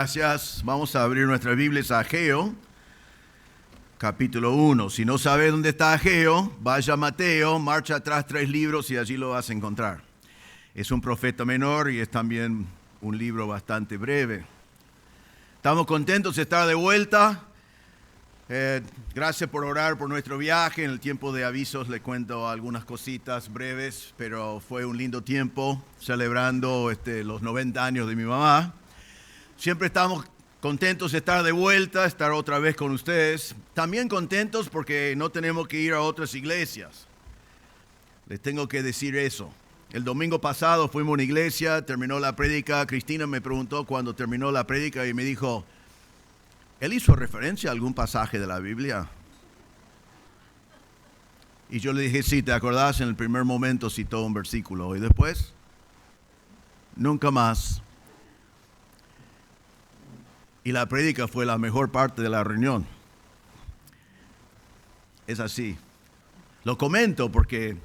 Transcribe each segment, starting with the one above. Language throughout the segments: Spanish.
Gracias. Vamos a abrir nuestras Biblias a Ageo, capítulo 1. Si no sabes dónde está Ageo, vaya a Mateo, marcha atrás 3 libros y allí lo vas a encontrar. Es un profeta menor y es también un libro bastante breve. Estamos contentos de estar de vuelta. Gracias por orar por nuestro viaje. En el tiempo de avisos le cuento algunas cositas breves, pero fue un lindo tiempo celebrando los 90 años de mi mamá. Siempre estamos contentos de estar de vuelta, estar otra vez con ustedes. También contentos porque no tenemos que ir a otras iglesias. Les tengo que decir eso. El domingo pasado fuimos a una iglesia, terminó la prédica. Cristina me preguntó cuando terminó la prédica y me dijo, ¿él hizo referencia a algún pasaje de la Biblia? Y yo le dije, sí, ¿te acordás? En el primer momento citó un versículo. ¿Y después? Nunca más. Y la prédica fue la mejor parte de la reunión. Es así. Lo comento porque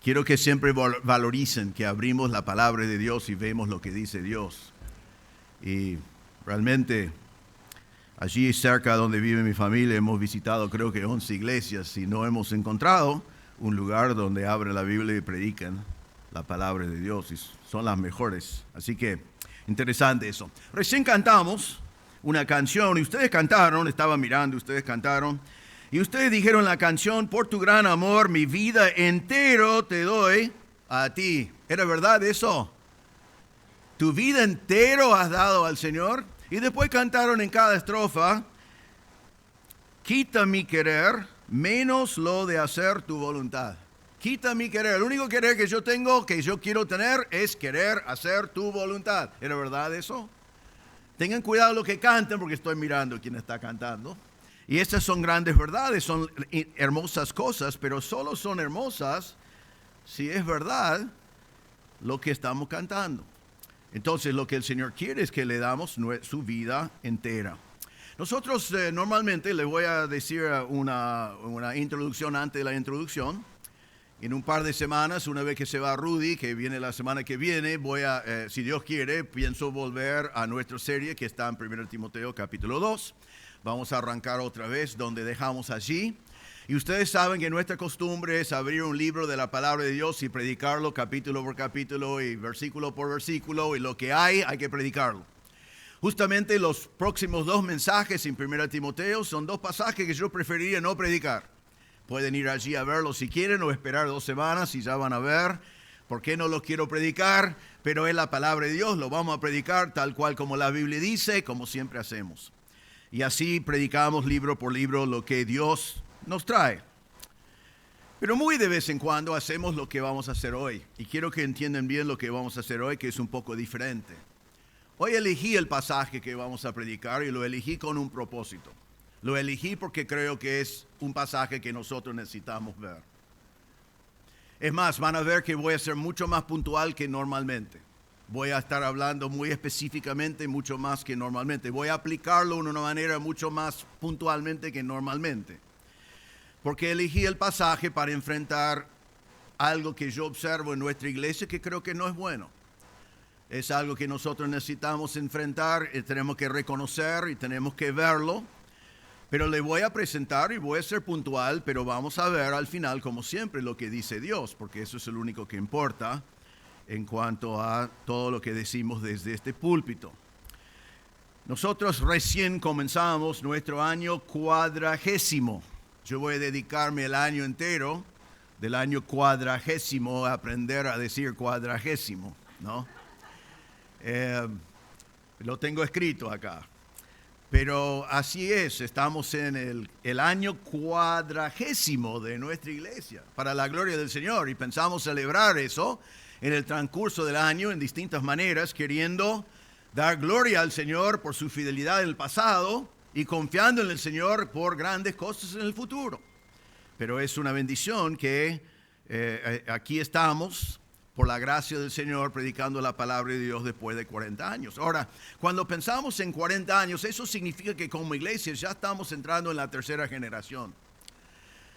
quiero que siempre valoricen que abrimos la palabra de Dios y vemos lo que dice Dios. Y realmente allí cerca donde vive mi familia hemos visitado creo que 11 iglesias y no hemos encontrado un lugar donde abren la Biblia y predican la palabra de Dios. Y son las mejores. Así que interesante eso. Recién cantamos una canción, y ustedes cantaron, estaba mirando, ustedes cantaron, y ustedes dijeron la canción, por tu gran amor, mi vida entero te doy a ti. ¿Era verdad eso? ¿Tu vida entero has dado al Señor? Y después cantaron en cada estrofa, quita mi querer, menos lo de hacer tu voluntad. Quita mi querer, el único querer que yo tengo, que yo quiero tener, es querer hacer tu voluntad. ¿Era verdad eso? Tengan cuidado lo que canten porque estoy mirando quién está cantando. Y estas son grandes verdades, son hermosas cosas, pero solo son hermosas si es verdad lo que estamos cantando. Entonces lo que el Señor quiere es que le damos su vida entera. Nosotros normalmente, les voy a decir una introducción antes de la introducción. En un par de semanas, una vez que se va Rudy, que viene la semana que viene, si Dios quiere, pienso volver a nuestra serie que está en 1 Timoteo capítulo 2. Vamos a arrancar otra vez donde dejamos allí. Y ustedes saben que nuestra costumbre es abrir un libro de la palabra de Dios y predicarlo capítulo por capítulo y versículo por versículo. Y lo que hay que predicarlo. Justamente los próximos 2 mensajes en 1 Timoteo son 2 pasajes que yo preferiría no predicar. Pueden ir allí a verlo si quieren o esperar 2 semanas y ya van a ver por qué no los quiero predicar, pero es la palabra de Dios, lo vamos a predicar tal cual como la Biblia dice, como siempre hacemos. Y así predicamos libro por libro lo que Dios nos trae. Pero muy de vez en cuando hacemos lo que vamos a hacer hoy. Y quiero que entiendan bien lo que vamos a hacer hoy, que es un poco diferente. Hoy elegí el pasaje que vamos a predicar y lo elegí con un propósito. Lo elegí porque creo que es un pasaje que nosotros necesitamos ver. Es más, van a ver que voy a ser mucho más puntual que normalmente. Voy a estar hablando muy específicamente, mucho más que normalmente. Voy a aplicarlo de una manera mucho más puntualmente que normalmente. Porque elegí el pasaje para enfrentar algo que yo observo en nuestra iglesia que creo que no es bueno. Es algo que nosotros necesitamos enfrentar, tenemos que reconocer y tenemos que verlo. Pero le voy a presentar y voy a ser puntual, pero vamos a ver al final, como siempre, lo que dice Dios, porque eso es lo único que importa en cuanto a todo lo que decimos desde este púlpito. Nosotros recién comenzamos nuestro año 40º. Yo voy a dedicarme el año entero del año 40º a aprender a decir 40º, ¿no? Lo tengo escrito acá. Pero así es, estamos en el año 40º de nuestra iglesia, para la gloria del Señor, y pensamos celebrar eso en el transcurso del año en distintas maneras, queriendo dar gloria al Señor por su fidelidad en el pasado y confiando en el Señor por grandes cosas en el futuro. Pero es una bendición que aquí estamos por la gracia del Señor, predicando la palabra de Dios después de 40 años. Ahora, cuando pensamos en 40 años, eso significa que como iglesia ya estamos entrando en la 3ª generación.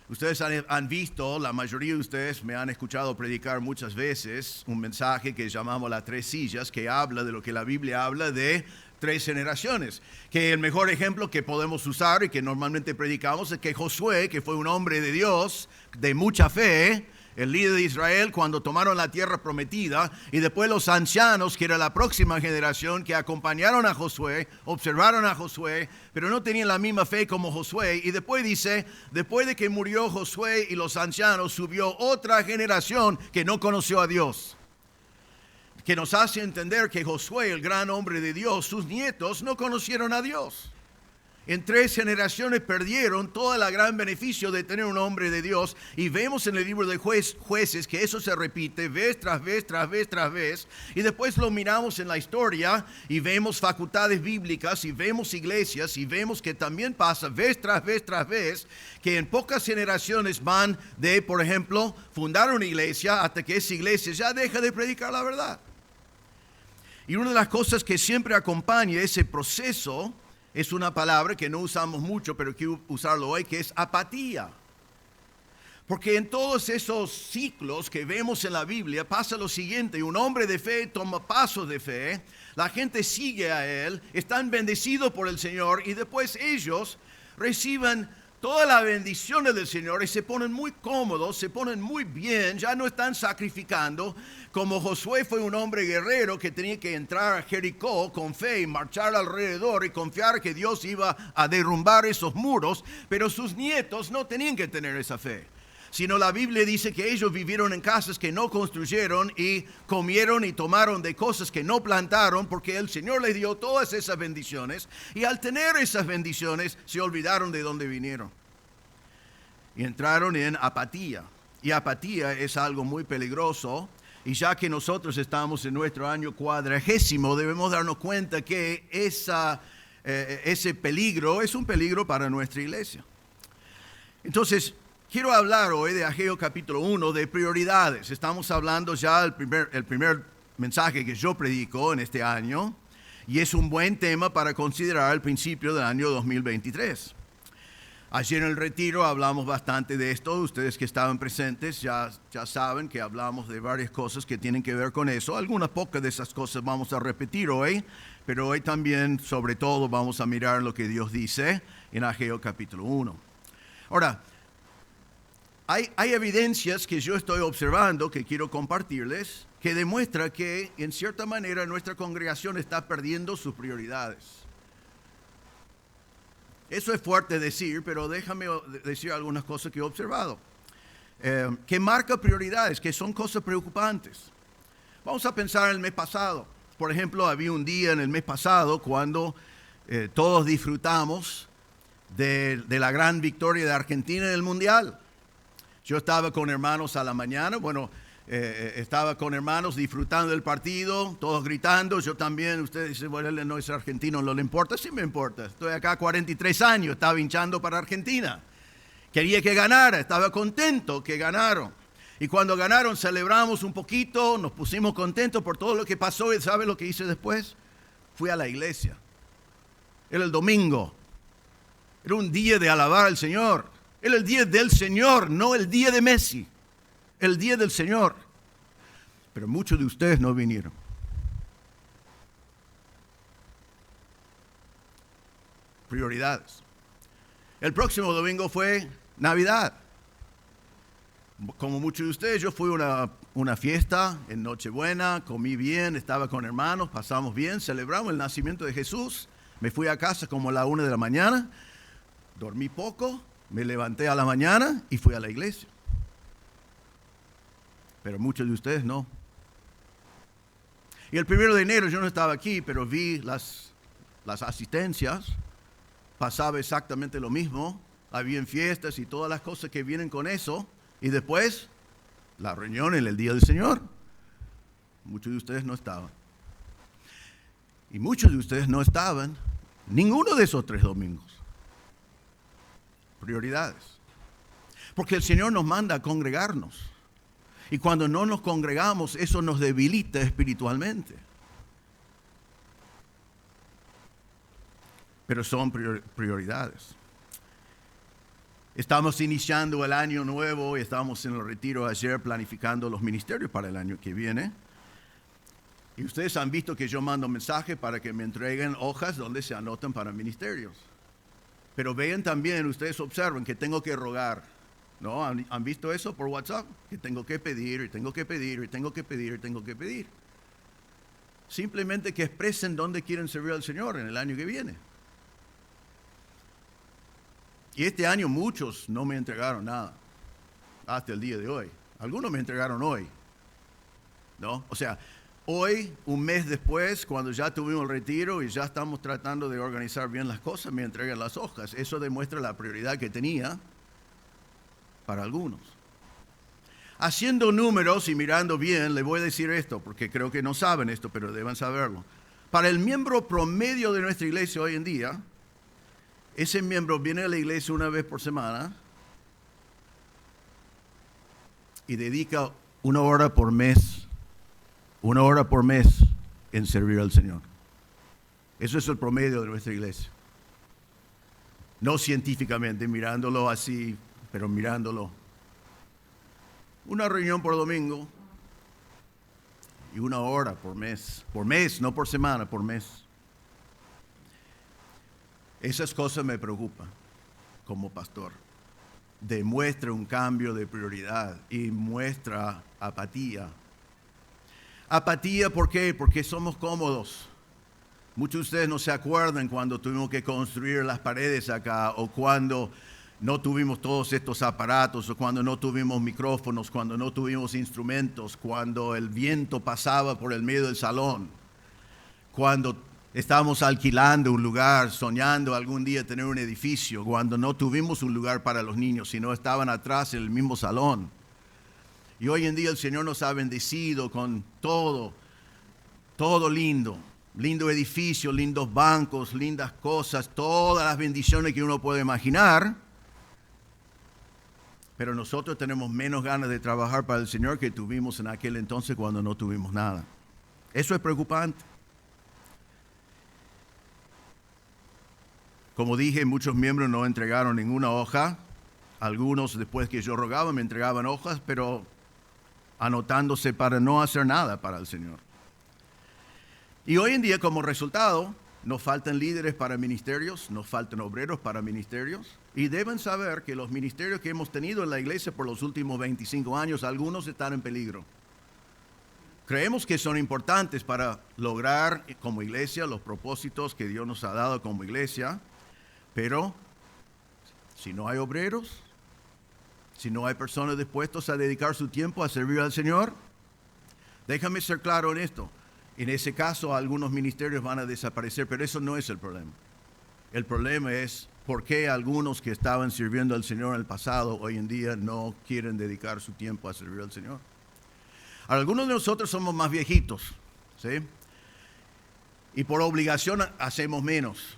Ustedes han visto, la mayoría de ustedes me han escuchado predicar muchas veces un mensaje que llamamos las 3 sillas, que habla de lo que la Biblia habla de 3 generaciones. Que el mejor ejemplo que podemos usar y que normalmente predicamos es que Josué, que fue un hombre de Dios, de mucha fe, el líder de Israel cuando tomaron la tierra prometida, y después los ancianos, que era la próxima generación, que acompañaron a Josué, observaron a Josué, pero no tenían la misma fe como Josué. Y después dice, después de que murió Josué y los ancianos, subió otra generación que no conoció a Dios. Que nos hace entender que Josué, el gran hombre de Dios, sus nietos no conocieron a Dios. En 3 generaciones perdieron todo el gran beneficio de tener un hombre de Dios. Y vemos en el libro de Jueces que eso se repite vez tras vez, tras vez, tras vez. Y después lo miramos en la historia y vemos facultades bíblicas y vemos iglesias y vemos que también pasa vez tras vez, tras vez, que en pocas generaciones van de, por ejemplo, fundar una iglesia hasta que esa iglesia ya deja de predicar la verdad. Y una de las cosas que siempre acompaña ese proceso es una palabra que no usamos mucho, pero quiero usarlo hoy, que es apatía. Porque en todos esos ciclos que vemos en la Biblia pasa lo siguiente: un hombre de fe toma pasos de fe, la gente sigue a él, están bendecidos por el Señor y después ellos reciben todas las bendiciones del Señor y se ponen muy cómodos, se ponen muy bien, ya no están sacrificando. Como Josué fue un hombre guerrero que tenía que entrar a Jericó con fe y marchar alrededor y confiar que Dios iba a derrumbar esos muros, pero sus nietos no tenían que tener esa fe. Sino la Biblia dice que ellos vivieron en casas que no construyeron y comieron y tomaron de cosas que no plantaron, porque el Señor les dio todas esas bendiciones, y al tener esas bendiciones se olvidaron de dónde vinieron y entraron en apatía. Y apatía es algo muy peligroso, y ya que nosotros estamos en nuestro año 40, debemos darnos cuenta que ese peligro es un peligro para nuestra iglesia. Entonces, quiero hablar hoy de Ageo capítulo 1 de prioridades. Estamos hablando ya el primer mensaje que yo predico en este año, y es un buen tema para considerar al principio del año 2023. Ayer en el retiro hablamos bastante de esto. Ustedes que estaban presentes ya saben que hablamos de varias cosas que tienen que ver con eso. Algunas pocas de esas cosas vamos a repetir hoy, pero hoy también, sobre todo, vamos a mirar lo que Dios dice en Ageo capítulo 1. Ahora, hay evidencias que yo estoy observando, que quiero compartirles, que demuestra que en cierta manera nuestra congregación está perdiendo sus prioridades. Eso es fuerte decir, pero déjame decir algunas cosas que he observado. Que marca prioridades, que son cosas preocupantes. Vamos a pensar en el mes pasado. Por ejemplo, había un día en el mes pasado cuando todos disfrutamos de la gran victoria de Argentina en el Mundial. Yo estaba con hermanos a la mañana, estaba con hermanos disfrutando del partido, todos gritando, yo también. Ustedes dicen, bueno, él no es argentino, no le importa. Sí me importa, estoy acá 43 años, estaba hinchando para Argentina. Quería que ganara, estaba contento que ganaron. Y cuando ganaron celebramos un poquito, nos pusimos contentos por todo lo que pasó. ¿Y sabe lo que hice después? Fui a la iglesia. Era el domingo, era un día de alabar al Señor. Era el día del Señor, no el día de Messi. El día del Señor. Pero muchos de ustedes no vinieron. Prioridades. El próximo domingo fue Navidad. Como muchos de ustedes, yo fui a una fiesta en Nochebuena, comí bien, estaba con hermanos, pasamos bien, celebramos el nacimiento de Jesús. Me fui a casa como a la 1 de la mañana, dormí poco, me levanté a la mañana y fui a la iglesia. Pero muchos de ustedes no. Y el 1 de enero yo no estaba aquí, pero vi las asistencias. Pasaba exactamente lo mismo. Habían fiestas y todas las cosas que vienen con eso. Y después, la reunión en el Día del Señor. Muchos de ustedes no estaban. Y muchos de ustedes no estaban ninguno de esos 3 domingos. Prioridades. Porque el Señor nos manda a congregarnos. Y cuando no nos congregamos, eso nos debilita espiritualmente. Pero son prioridades. Estamos iniciando el año nuevo y estábamos en el retiro ayer planificando los ministerios para el año que viene. Y ustedes han visto que yo mando mensajes para que me entreguen hojas donde se anotan para ministerios. Pero vean también, ustedes observan que tengo que rogar, ¿no? ¿Han visto eso por WhatsApp? Que tengo que pedir, y tengo que pedir, y tengo que pedir, y tengo que pedir. Simplemente que expresen dónde quieren servir al Señor en el año que viene. Y este año muchos no me entregaron nada, hasta el día de hoy. Algunos me entregaron hoy, ¿no? O sea, hoy, un mes después, cuando ya tuvimos el retiro y ya estamos tratando de organizar bien las cosas, me entregan las hojas. Eso demuestra la prioridad que tenía para algunos. Haciendo números y mirando bien, le voy a decir esto, porque creo que no saben esto, pero deben saberlo. Para el miembro promedio de nuestra iglesia hoy en día, ese miembro viene a la iglesia una vez por semana y dedica 1 hora por mes, 1 hora por mes en servir al Señor. Eso es el promedio de nuestra iglesia. No científicamente, mirándolo así, pero mirándolo. Una reunión por domingo y 1 hora por mes, no por semana, por mes. Esas cosas me preocupan como pastor. Demuestra un cambio de prioridad y muestra apatía. Apatía, ¿por qué? Porque somos cómodos. Muchos de ustedes no se acuerdan cuando tuvimos que construir las paredes acá, o cuando no tuvimos todos estos aparatos, o cuando no tuvimos micrófonos, cuando no tuvimos instrumentos, cuando el viento pasaba por el medio del salón, cuando estábamos alquilando un lugar, soñando algún día tener un edificio, cuando no tuvimos un lugar para los niños, sino estaban atrás en el mismo salón. Y hoy en día el Señor nos ha bendecido con todo lindo. Lindo edificio, lindos bancos, lindas cosas, todas las bendiciones que uno puede imaginar. Pero nosotros tenemos menos ganas de trabajar para el Señor que tuvimos en aquel entonces cuando no tuvimos nada. Eso es preocupante. Como dije, muchos miembros no entregaron ninguna hoja. Algunos, después que yo rogaba, me entregaban hojas, pero anotándose para no hacer nada para el Señor. Y hoy en día, como resultado, nos faltan líderes para ministerios, nos faltan obreros para ministerios. Y deben saber que los ministerios que hemos tenido en la iglesia por los últimos 25 años, algunos están en peligro. Creemos que son importantes para lograr como iglesia los propósitos que Dios nos ha dado como iglesia. Pero si no hay obreros, si no hay personas dispuestas a dedicar su tiempo a servir al Señor, déjame ser claro en esto. En ese caso, algunos ministerios van a desaparecer, pero eso no es el problema. El problema es por qué algunos que estaban sirviendo al Señor en el pasado, hoy en día no quieren dedicar su tiempo a servir al Señor. Algunos de nosotros somos más viejitos, ¿sí? Y por obligación hacemos menos.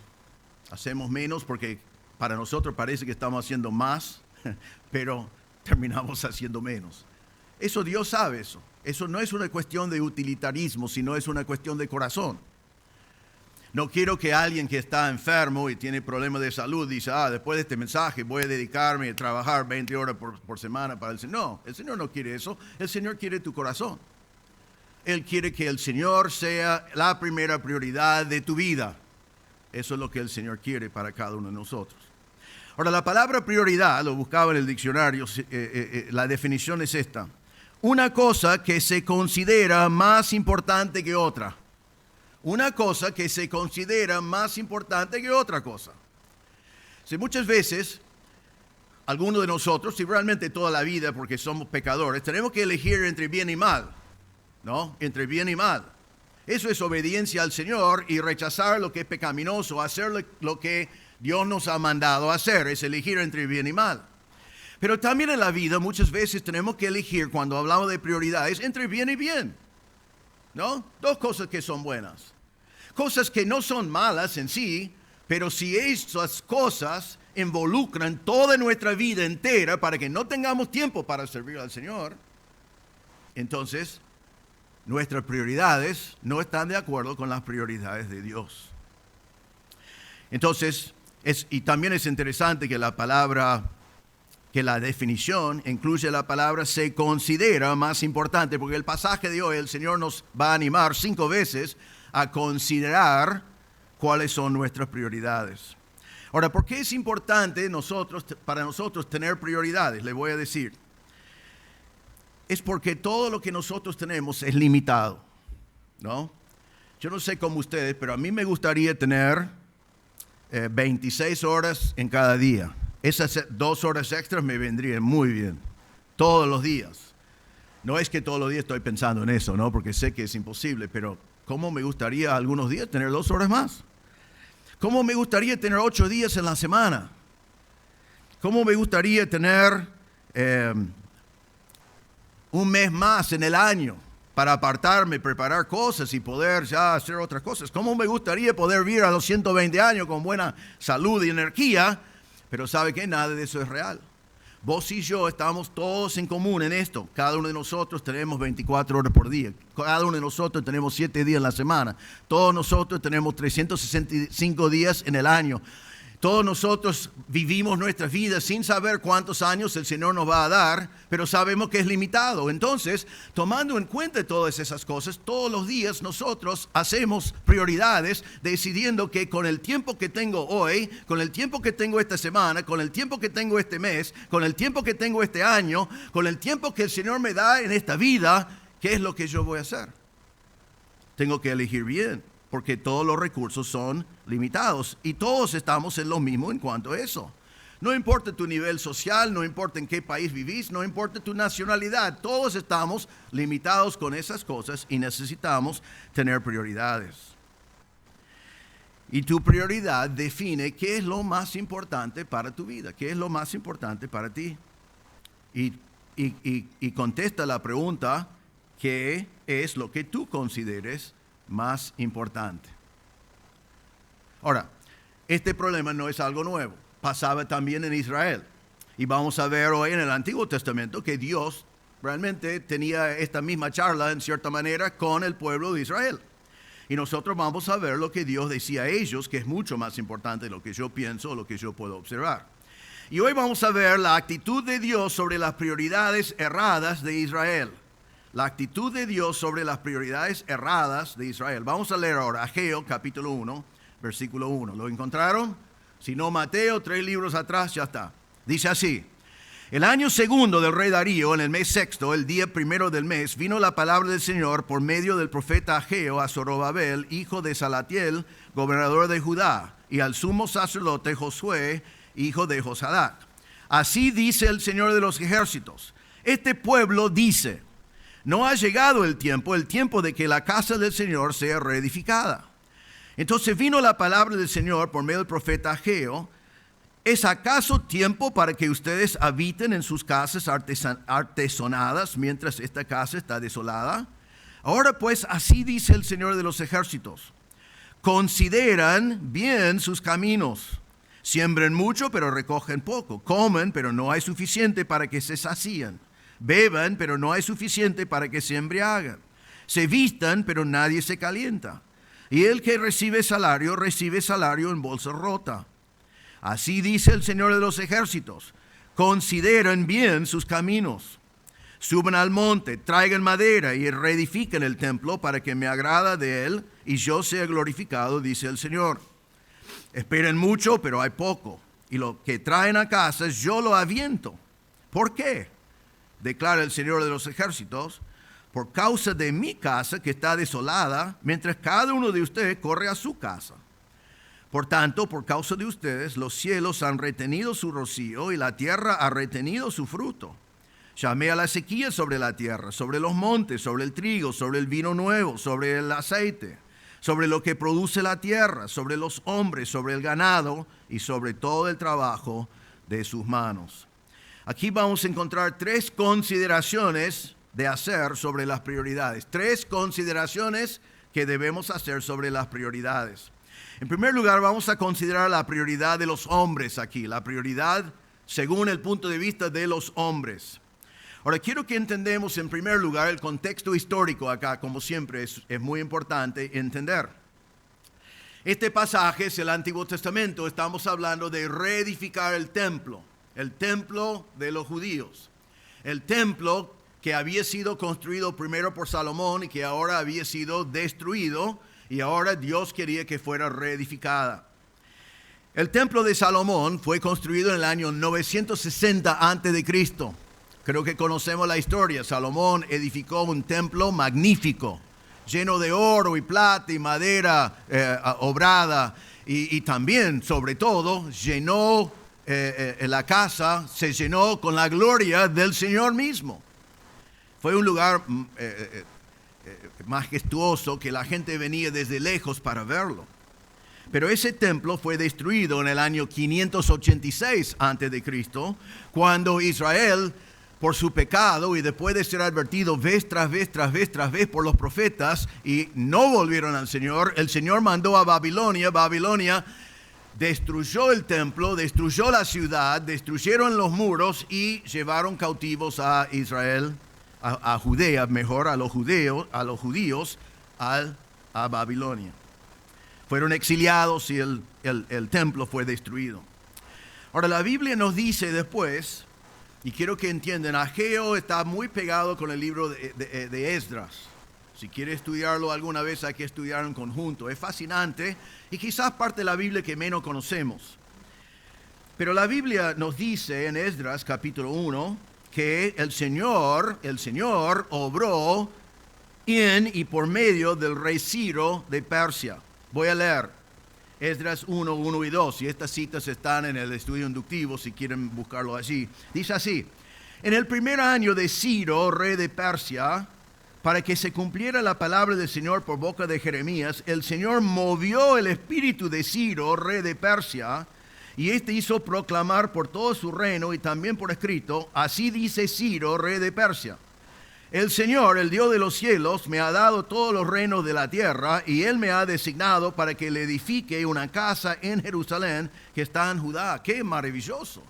Hacemos menos porque para nosotros parece que estamos haciendo más, pero terminamos haciendo menos. Eso Dios sabe eso. Eso no es una cuestión de utilitarismo, sino es una cuestión de corazón. No quiero que alguien que está enfermo y tiene problemas de salud dice, después de este mensaje voy a dedicarme a trabajar 20 horas por semana para el Señor. No, el Señor no quiere eso. El Señor quiere tu corazón. Él quiere que el Señor sea la primera prioridad de tu vida. Eso es lo que el Señor quiere para cada uno de nosotros. Ahora, la palabra prioridad, lo buscaba en el diccionario, la definición es esta. Una cosa que se considera más importante que otra. Una cosa que se considera más importante que otra cosa. Si muchas veces, algunos de nosotros, y realmente toda la vida, porque somos pecadores, tenemos que elegir entre bien y mal, ¿no? Entre bien y mal. Eso es obediencia al Señor y rechazar lo que es pecaminoso, hacer lo que Dios nos ha mandado hacer, es elegir entre bien y mal. Pero también en la vida muchas veces tenemos que elegir, cuando hablamos de prioridades, entre bien y bien, ¿no? Dos cosas que son buenas. Cosas que no son malas en sí, pero si esas cosas involucran toda nuestra vida entera para que no tengamos tiempo para servir al Señor, entonces nuestras prioridades no están de acuerdo con las prioridades de Dios. Entonces, y también es interesante que la palabra que la definición incluye la palabra se considera más importante, porque el pasaje de hoy el Señor nos va a animar 5 veces a considerar cuáles son nuestras prioridades. Ahora, ¿por qué es importante para nosotros tener prioridades? Le voy a decir. Es porque todo lo que nosotros tenemos es limitado, ¿no? Yo no sé cómo ustedes, pero a mí me gustaría tener 26 horas en cada día. Esas 2 horas extras me vendrían muy bien, todos los días. No es que todos los días estoy pensando en eso, ¿no? Porque sé que es imposible, pero ¿cómo me gustaría algunos días tener 2 horas más? ¿Cómo me gustaría tener 8 días en la semana? ¿Cómo me gustaría tener un mes más en el año para apartarme, preparar cosas y poder ya hacer otras cosas? ¿Cómo me gustaría poder vivir a los 120 años con buena salud y energía? Pero ¿sabe qué? Nada de eso es real. Vos y yo estamos todos en común en esto. Cada uno de nosotros tenemos 24 horas por día. Cada uno de nosotros tenemos 7 días en la semana. Todos nosotros tenemos 365 días en el año. Todos nosotros vivimos nuestras vidas sin saber cuántos años el Señor nos va a dar, pero sabemos que es limitado. Entonces, tomando en cuenta todas esas cosas, todos los días nosotros hacemos prioridades, decidiendo que con el tiempo que tengo hoy, con el tiempo que tengo esta semana, con el tiempo que tengo este mes, con el tiempo que tengo este año, con el tiempo que el Señor me da en esta vida, ¿qué es lo que yo voy a hacer? Tengo que elegir bien, porque todos los recursos son limitados y todos estamos en lo mismo en cuanto a eso. No importa tu nivel social, no importa en qué país vivís, no importa tu nacionalidad, todos estamos limitados con esas cosas y necesitamos tener prioridades. Y tu prioridad define qué es lo más importante para tu vida, qué es lo más importante para ti. Y contesta la pregunta, ¿qué es lo que tú consideres más importante? Ahora, este problema no es algo nuevo. Pasaba también en Israel. Y vamos a ver hoy en el Antiguo Testamento que Dios realmente tenía esta misma charla, en cierta manera, con el pueblo de Israel. Y nosotros vamos a ver lo que Dios decía a ellos, que es mucho más importante de lo que yo pienso o lo que yo puedo observar. Y hoy vamos a ver la actitud de Dios sobre las prioridades erradas de Israel. La actitud de Dios sobre las prioridades erradas de Israel. Vamos a leer ahora Ageo capítulo 1, versículo 1. ¿Lo encontraron? Si no, Mateo, 3 libros atrás, ya está. Dice así: el año segundo del rey Darío, en el mes sexto, el día primero del mes, vino la palabra del Señor por medio del profeta Ageo a Zorobabel, hijo de Salatiel, gobernador de Judá, y al sumo sacerdote Josué, hijo de Josadac. Así dice el Señor de los ejércitos: este pueblo dice, no ha llegado el tiempo de que la casa del Señor sea reedificada. Entonces vino la palabra del Señor por medio del profeta Ageo: ¿es acaso tiempo para que ustedes habiten en sus casas artesonadas mientras esta casa está desolada? Ahora pues, así dice el Señor de los ejércitos: consideran bien sus caminos. Siembren mucho, pero recogen poco. Comen, pero no hay suficiente para que se sacían. Beban, pero no hay suficiente para que se embriagan. Se vistan, pero nadie se calienta. Y el que recibe salario en bolsa rota. Así dice el Señor de los ejércitos: consideren bien sus caminos. Suban al monte, traigan madera y reedifiquen el templo para que me agrada de él y yo sea glorificado, dice el Señor. Esperen mucho, pero hay poco. Y lo que traen a casa yo lo aviento. ¿Por qué? Declara el Señor de los ejércitos: por causa de mi casa que está desolada, mientras cada uno de ustedes corre a su casa. Por tanto, por causa de ustedes, los cielos han retenido su rocío y la tierra ha retenido su fruto. Llamé a la sequía sobre la tierra, sobre los montes, sobre el trigo, sobre el vino nuevo, sobre el aceite, sobre lo que produce la tierra, sobre los hombres, sobre el ganado y sobre todo el trabajo de sus manos. Aquí vamos a encontrar 3 consideraciones de hacer sobre las prioridades. 3 consideraciones que debemos hacer sobre las prioridades. En primer lugar, vamos a considerar la prioridad de los hombres aquí. La prioridad según el punto de vista de los hombres. Ahora, quiero que entendamos en primer lugar el contexto histórico acá, como siempre es muy importante entender. Este pasaje es el Antiguo Testamento. Estamos hablando de reedificar el templo. el templo de los judíos. El templo que había sido construido primero por Salomón y que ahora había sido destruido, y ahora Dios quería que fuera reedificada. El templo de Salomón fue construido en el año 960 a.C. Creo que conocemos la historia. Salomón edificó un templo magnífico, lleno de oro y plata y madera obrada, y también, sobre todo, llenó la casa, se llenó con la gloria del Señor mismo. Fue un lugar majestuoso que la gente venía desde lejos para verlo. Pero ese templo fue destruido en el año 586 a.C., cuando Israel, por su pecado y después de ser advertido vez tras vez por los profetas y no volvieron al Señor, el Señor mandó a Babilonia. Babilonia destruyó el templo, destruyó la ciudad, destruyeron los muros y llevaron cautivos a Israel, a Judea, mejor a los judíos, a Babilonia. Fueron exiliados y el templo fue destruido. Ahora la Biblia nos dice después, y quiero que entiendan, Ageo está muy pegado con el libro de Esdras. Si quiere estudiarlo alguna vez, hay que estudiarlo en conjunto. Es fascinante y quizás parte de la Biblia que menos conocemos. Pero la Biblia nos dice en Esdras capítulo 1 que el Señor obró en y por medio del rey Ciro de Persia. Voy a leer Esdras 1, 1 y 2, y estas citas están en el estudio inductivo si quieren buscarlo allí. Dice así: en el primer año de Ciro, rey de Persia, para que se cumpliera la palabra del Señor por boca de Jeremías, el Señor movió el espíritu de Ciro, rey de Persia, y éste hizo proclamar por todo su reino y también por escrito: así dice Ciro, rey de Persia: el Señor, el Dios de los cielos, me ha dado todos los reinos de la tierra, y Él me ha designado para que le edifique una casa en Jerusalén que está en Judá. ¡Qué maravilloso!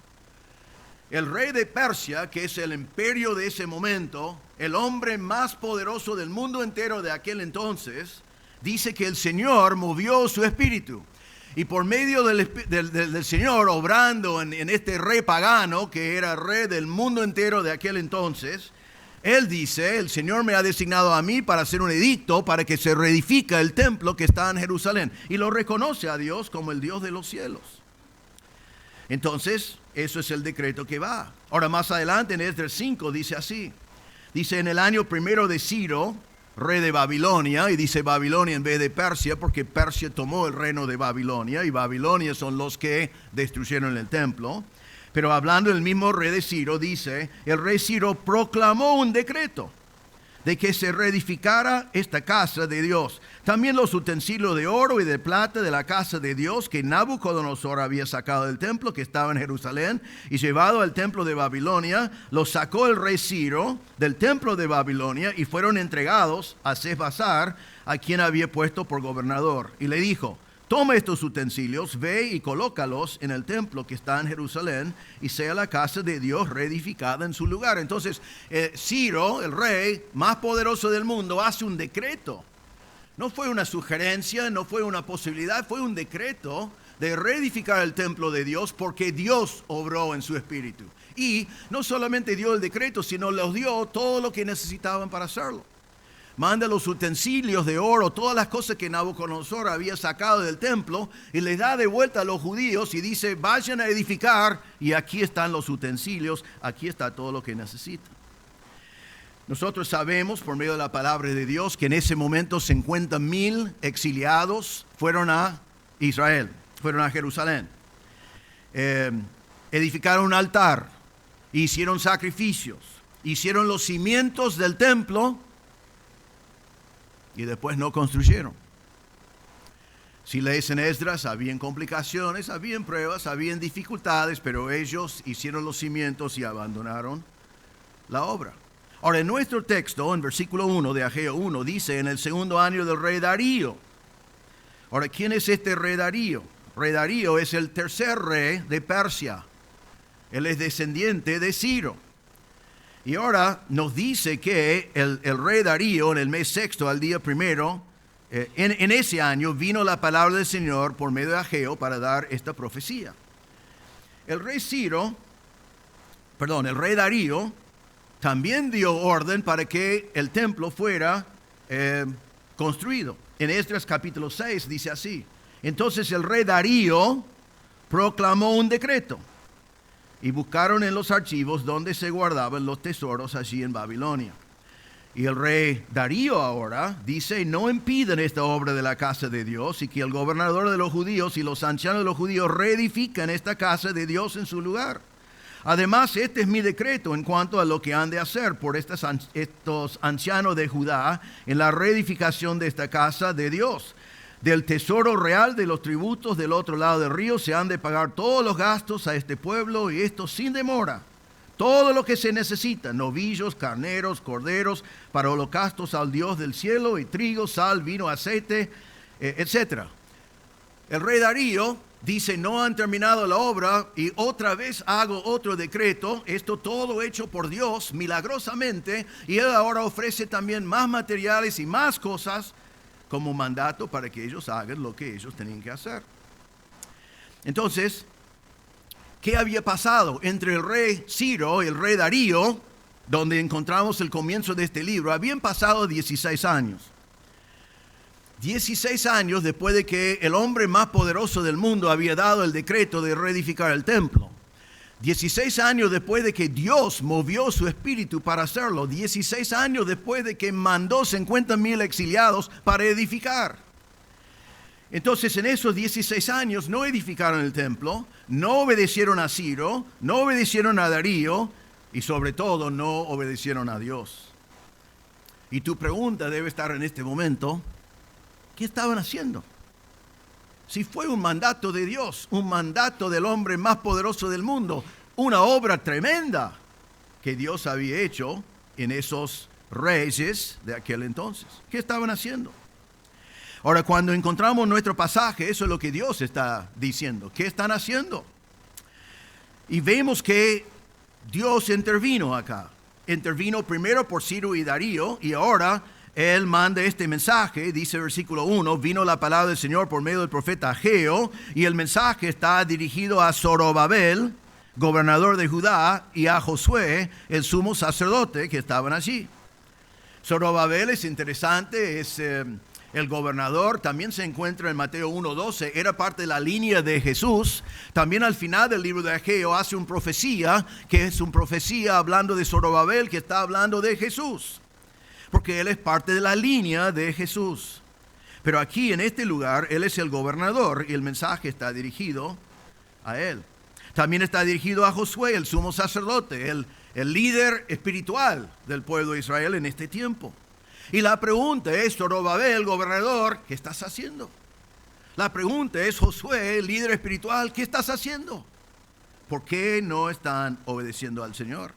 El rey de Persia, que es el imperio de ese momento, el hombre más poderoso del mundo entero de aquel entonces, dice que el Señor movió su espíritu. Y por medio del Señor obrando en este rey pagano, que era rey del mundo entero de aquel entonces, Él dice: el Señor me ha designado a mí para hacer un edicto para que se reedifique el templo que está en Jerusalén. Y lo reconoce a Dios como el Dios de los cielos. Entonces, eso es el decreto que va. Ahora, más adelante en Esdras 5 dice así. Dice: en el año primero de Ciro, rey de Babilonia, y dice Babilonia en vez de Persia, porque Persia tomó el reino de Babilonia, y Babilonia son los que destruyeron el templo. Pero hablando del mismo rey de Ciro, dice: el rey Ciro proclamó un decreto de que se reedificara esta casa de Dios. También los utensilios de oro y de plata de la casa de Dios que Nabucodonosor había sacado del templo que estaba en Jerusalén y llevado al templo de Babilonia, los sacó el rey Ciro del templo de Babilonia y fueron entregados a Sesbassar, a quien había puesto por gobernador. Y le dijo: toma estos utensilios, ve y colócalos en el templo que está en Jerusalén, y sea la casa de Dios reedificada en su lugar. Entonces, Ciro, el rey más poderoso del mundo, hace un decreto. No fue una sugerencia, no fue una posibilidad, fue un decreto de reedificar el templo de Dios, porque Dios obró en su espíritu. Y no solamente dio el decreto, sino les dio todo lo que necesitaban para hacerlo. Manda los utensilios de oro, todas las cosas que Nabucodonosor había sacado del templo, y les da de vuelta a los judíos y dice: vayan a edificar, y aquí están los utensilios, aquí está todo lo que necesitan. Nosotros sabemos por medio de la palabra de Dios que en ese momento 50,000 exiliados fueron a Israel, fueron a Jerusalén. Edificaron un altar, hicieron sacrificios, hicieron los cimientos del templo, y después no construyeron. Si lees en Esdras, habían complicaciones, habían pruebas, habían dificultades, pero ellos hicieron los cimientos y abandonaron la obra. Ahora, en nuestro texto, en versículo 1 de Ageo 1, dice: en el segundo año del rey Darío. Ahora, ¿quién es este rey Darío? Rey Darío es el tercer rey de Persia. Él es descendiente de Ciro. Y ahora nos dice que el rey Darío, en el mes sexto, al día primero, en ese año vino la palabra del Señor por medio de Ageo para dar esta profecía. El rey Ciro el rey Darío también dio orden para que el templo fuera construido. En Esdras capítulo 6 dice así: entonces el rey Darío proclamó un decreto y buscaron en los archivos donde se guardaban los tesoros allí en Babilonia. Y el rey Darío ahora dice: no impiden esta obra de la casa de Dios, y que el gobernador de los judíos y los ancianos de los judíos reedifican esta casa de Dios en su lugar. Además, este es mi decreto en cuanto a lo que han de hacer por estos ancianos de Judá en la reedificación de esta casa de Dios. Del tesoro real de los tributos del otro lado del río se han de pagar todos los gastos a este pueblo, y esto sin demora. Todo lo que se necesita: novillos, carneros, corderos, para holocaustos al Dios del cielo, y trigo, sal, vino, aceite, etc. El rey Darío dice: no han terminado la obra, y otra vez hago otro decreto, esto todo hecho por Dios milagrosamente, y él ahora ofrece también más materiales y más cosas como mandato para que ellos hagan lo que ellos tenían que hacer. Entonces, ¿qué había pasado entre el rey Ciro y el rey Darío, donde encontramos el comienzo de este libro? Habían pasado 16 años. 16 años después de que el hombre más poderoso del mundo había dado el decreto de reedificar el templo. 16 años después de que Dios movió su espíritu para hacerlo. 16 años después de que mandó 50,000 exiliados para edificar. Entonces, en esos 16 años no edificaron el templo, no obedecieron a Ciro, no obedecieron a Darío, y sobre todo no obedecieron a Dios. Y tu pregunta debe estar en este momento: ¿qué estaban haciendo? Si fue un mandato de Dios, un mandato del hombre más poderoso del mundo, una obra tremenda que Dios había hecho en esos reyes de aquel entonces. ¿Qué estaban haciendo? Ahora, cuando encontramos nuestro pasaje, eso es lo que Dios está diciendo. ¿Qué están haciendo? Y vemos que Dios intervino acá. Intervino primero por Ciro y Darío, y ahora Él manda este mensaje. Dice versículo 1: vino la palabra del Señor por medio del profeta Ageo, y el mensaje está dirigido a Zorobabel, gobernador de Judá, y a Josué, el sumo sacerdote, que estaban allí. Zorobabel es interesante, es el gobernador. También se encuentra en Mateo 1:12, era parte de la línea de Jesús. También al final del libro de Ageo hace una profecía, que es una profecía hablando de Zorobabel, que está hablando de Jesús, porque él es parte de la línea de Jesús. Pero aquí en este lugar él es el gobernador, y el mensaje está dirigido a él. También está dirigido a Josué, el sumo sacerdote, el líder espiritual del pueblo de Israel en este tiempo. Y la pregunta es: Zorobabel, gobernador, ¿qué estás haciendo? La pregunta es: Josué, el líder espiritual, ¿qué estás haciendo? ¿Por qué no están obedeciendo al Señor?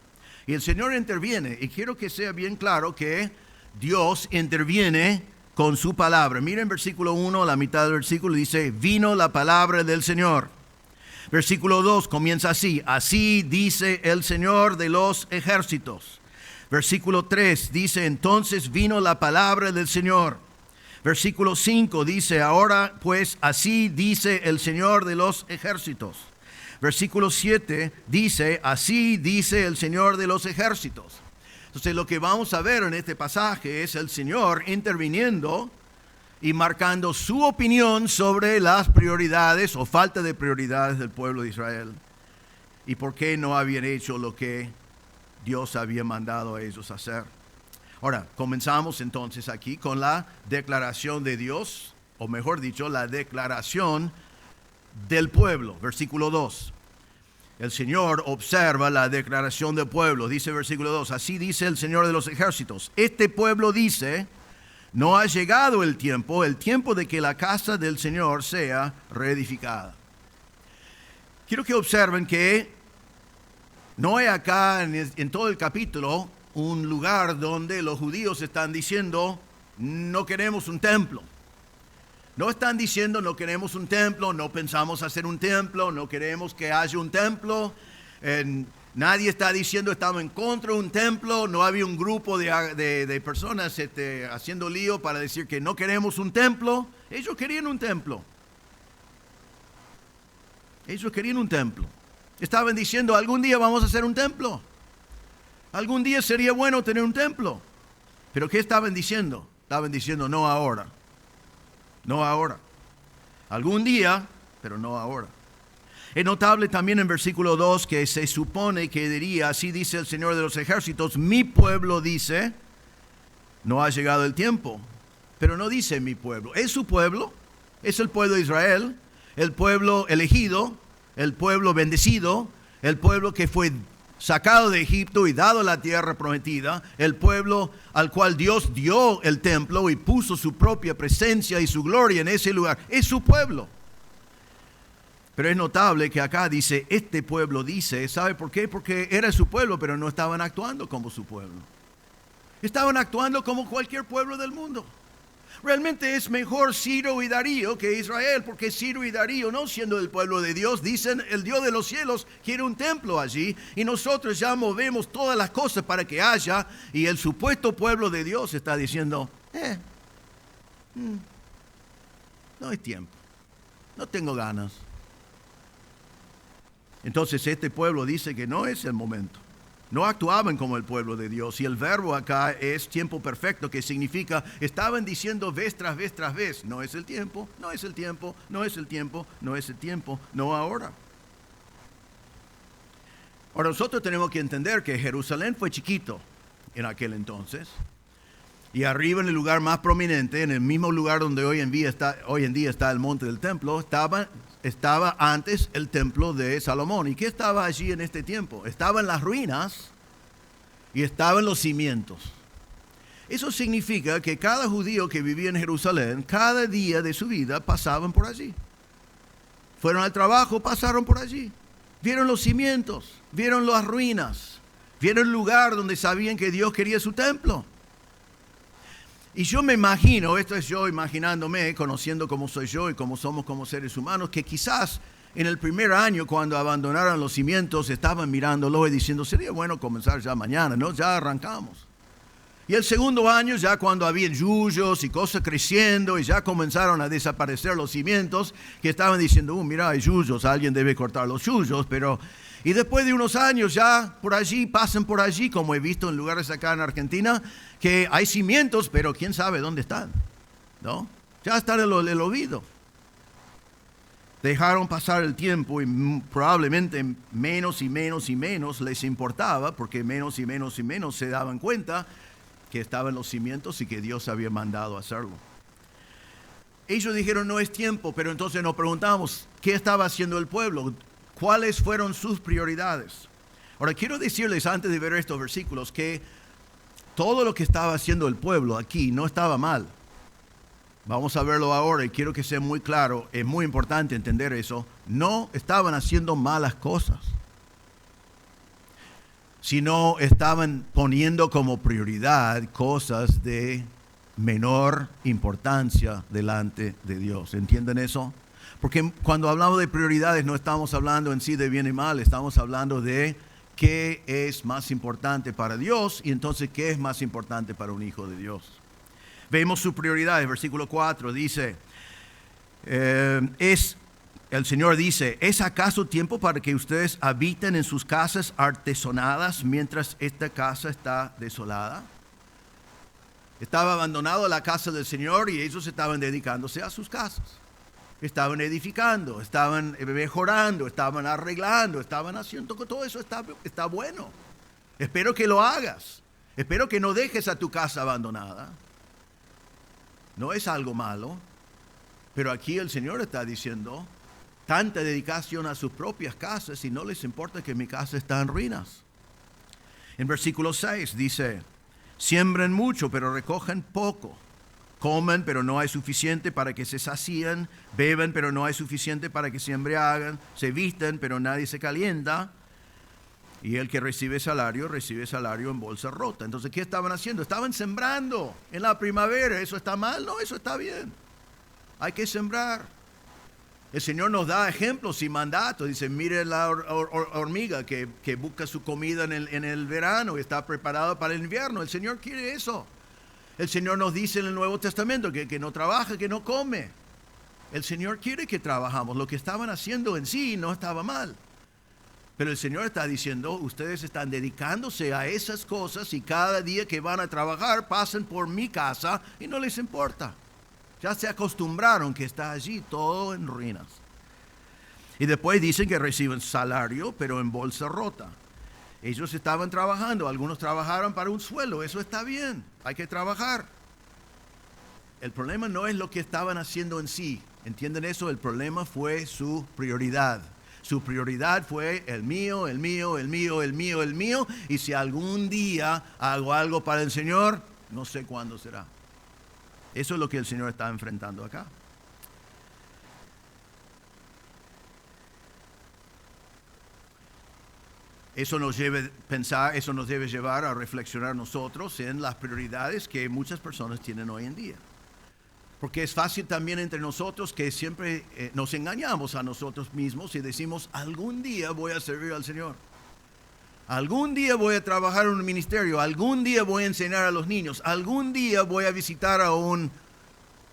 Y el Señor interviene, y quiero que sea bien claro que Dios interviene con su palabra. Miren versículo 1, la mitad del versículo dice: vino la palabra del Señor. Versículo 2 comienza así: así dice el Señor de los ejércitos. Versículo 3 dice: entonces vino la palabra del Señor. Versículo 5 dice: ahora pues así dice el Señor de los ejércitos. Versículo 7 dice: así dice el Señor de los ejércitos. Entonces, lo que vamos a ver en este pasaje es el Señor interviniendo y marcando su opinión sobre las prioridades o falta de prioridades del pueblo de Israel, y por qué no habían hecho lo que Dios había mandado a ellos hacer. Ahora, comenzamos entonces aquí con la declaración de Dios, o mejor dicho, la declaración del pueblo. Versículo 2. El Señor observa la declaración del pueblo. Dice versículo 2: así dice el Señor de los ejércitos. Este pueblo dice: no ha llegado el tiempo de que la casa del Señor sea reedificada. Quiero que observen que no hay acá en todo el capítulo un lugar donde los judíos están diciendo: no queremos un templo. No están diciendo: no queremos un templo, no pensamos hacer un templo, no queremos que haya un templo. Nadie está diciendo: estamos en contra de un templo. No había un grupo de personas haciendo lío para decir que no queremos un templo. Ellos querían un templo. Ellos querían un templo. Estaban diciendo, algún día vamos a hacer un templo. Algún día sería bueno tener un templo. Pero ¿qué estaban diciendo? Estaban diciendo, no ahora. No ahora. Algún día, pero no ahora. Es notable también en versículo 2 que se supone que diría, así dice el Señor de los ejércitos, mi pueblo dice, no ha llegado el tiempo. Pero no dice mi pueblo, es su pueblo, es el pueblo de Israel, el pueblo elegido, el pueblo bendecido, el pueblo que fue sacado de Egipto y dado la tierra prometida, el pueblo al cual Dios dio el templo y puso su propia presencia y su gloria en ese lugar. Es su pueblo. Pero es notable que acá dice, este pueblo dice, ¿sabe por qué? Porque era su pueblo, pero no estaban actuando como su pueblo. Estaban actuando como cualquier pueblo del mundo. Realmente es mejor Ciro y Darío que Israel, porque Ciro y Darío, no siendo el pueblo de Dios, dicen el Dios de los cielos quiere un templo allí y nosotros ya movemos todas las cosas para que haya, y el supuesto pueblo de Dios está diciendo, no hay tiempo, no tengo ganas. Entonces este pueblo dice que no es el momento. No actuaban como el pueblo de Dios. Y el verbo acá es tiempo perfecto, que significa, estaban diciendo vez tras vez tras vez, no es el tiempo, no es el tiempo, no es el tiempo, no es el tiempo, no ahora. Ahora nosotros tenemos que entender que Jerusalén fue chiquito en aquel entonces. Y arriba en el lugar más prominente, en el mismo lugar donde hoy en día está el monte del templo, estaba antes el templo de Salomón. ¿Y qué estaba allí en este tiempo? Estaban las ruinas y estaban los cimientos. Eso significa que cada judío que vivía en Jerusalén, cada día de su vida pasaban por allí. Fueron al trabajo, pasaron por allí. Vieron los cimientos, vieron las ruinas, vieron el lugar donde sabían que Dios quería su templo. Y yo me imagino, esto es yo imaginándome, conociendo cómo soy yo y cómo somos como seres humanos, que quizás en el primer año cuando abandonaron los cimientos estaban mirándolo y diciendo, sería bueno comenzar ya mañana, ¿no? Ya arrancamos. Y el segundo año, ya cuando había yuyos y cosas creciendo y ya comenzaron a desaparecer los cimientos, que estaban diciendo, mira, hay yuyos, alguien debe cortar los yuyos, pero... Y después de unos años ya por allí, pasan por allí, como he visto en lugares acá en Argentina, que hay cimientos, pero quién sabe dónde están, ¿no? Ya están en el olvido. Dejaron pasar el tiempo y probablemente menos y menos y menos les importaba, porque menos y menos y menos se daban cuenta que estaban los cimientos y que Dios había mandado hacerlo. Ellos dijeron no es tiempo, pero entonces nos preguntamos, ¿qué estaba haciendo el pueblo? ¿Cuáles fueron sus prioridades? Ahora quiero decirles antes de ver estos versículos que todo lo que estaba haciendo el pueblo aquí no estaba mal. Vamos a verlo ahora y quiero que sea muy claro, es muy importante entender eso. No estaban haciendo malas cosas, sino estaban poniendo como prioridad cosas de menor importancia delante de Dios. ¿Entienden eso? Porque cuando hablamos de prioridades no estamos hablando en sí de bien y mal, estamos hablando de qué es más importante para Dios y entonces qué es más importante para un hijo de Dios. Vemos sus prioridades, versículo 4 dice, el Señor dice, ¿es acaso tiempo para que ustedes habiten en sus casas artesonadas mientras esta casa está desolada? Estaba abandonado la casa del Señor y ellos estaban dedicándose a sus casas. Estaban edificando, estaban mejorando, estaban arreglando, estaban haciendo todo eso, está bueno. Espero que lo hagas. Espero que no dejes a tu casa abandonada. No es algo malo, pero aquí el Señor está diciendo, tanta dedicación a sus propias casas y no les importa que mi casa está en ruinas. En versículo 6 dice, siembren mucho, pero recogen poco. Comen, pero no hay suficiente para que se sacíen. Beben, pero no hay suficiente para que se embriaguen. Se visten, pero nadie se calienta. Y el que recibe salario en bolsa rota. Entonces, ¿qué estaban haciendo? Estaban sembrando en la primavera. ¿Eso está mal? No, eso está bien. Hay que sembrar. El Señor nos da ejemplos y mandatos. Dice, mire la hormiga que busca su comida en el verano y está preparada para el invierno. El Señor quiere eso. El Señor nos dice en el Nuevo Testamento que no trabaja, que no come. El Señor quiere que trabajamos. Lo que estaban haciendo en sí no estaba mal. Pero el Señor está diciendo, ustedes están dedicándose a esas cosas y cada día que van a trabajar pasan por mi casa y no les importa. Ya se acostumbraron que está allí todo en ruinas. Y después dicen que reciben salario, pero en bolsa rota. Ellos estaban trabajando, algunos trabajaron para un sueldo, eso está bien, hay que trabajar. El problema no es lo que estaban haciendo en sí, ¿entienden eso? El problema fue su prioridad. Su prioridad fue el mío, el mío, el mío, el mío, el mío. Y si algún día hago algo para el Señor, no sé cuándo será. Eso es lo que el Señor está enfrentando acá. Eso nos debe pensar, eso nos debe llevar a reflexionar nosotros en las prioridades que muchas personas tienen hoy en día. Porque es fácil también entre nosotros que siempre nos engañamos a nosotros mismos y decimos, algún día voy a servir al Señor. Algún día voy a trabajar en un ministerio, algún día voy a enseñar a los niños, algún día voy a visitar a un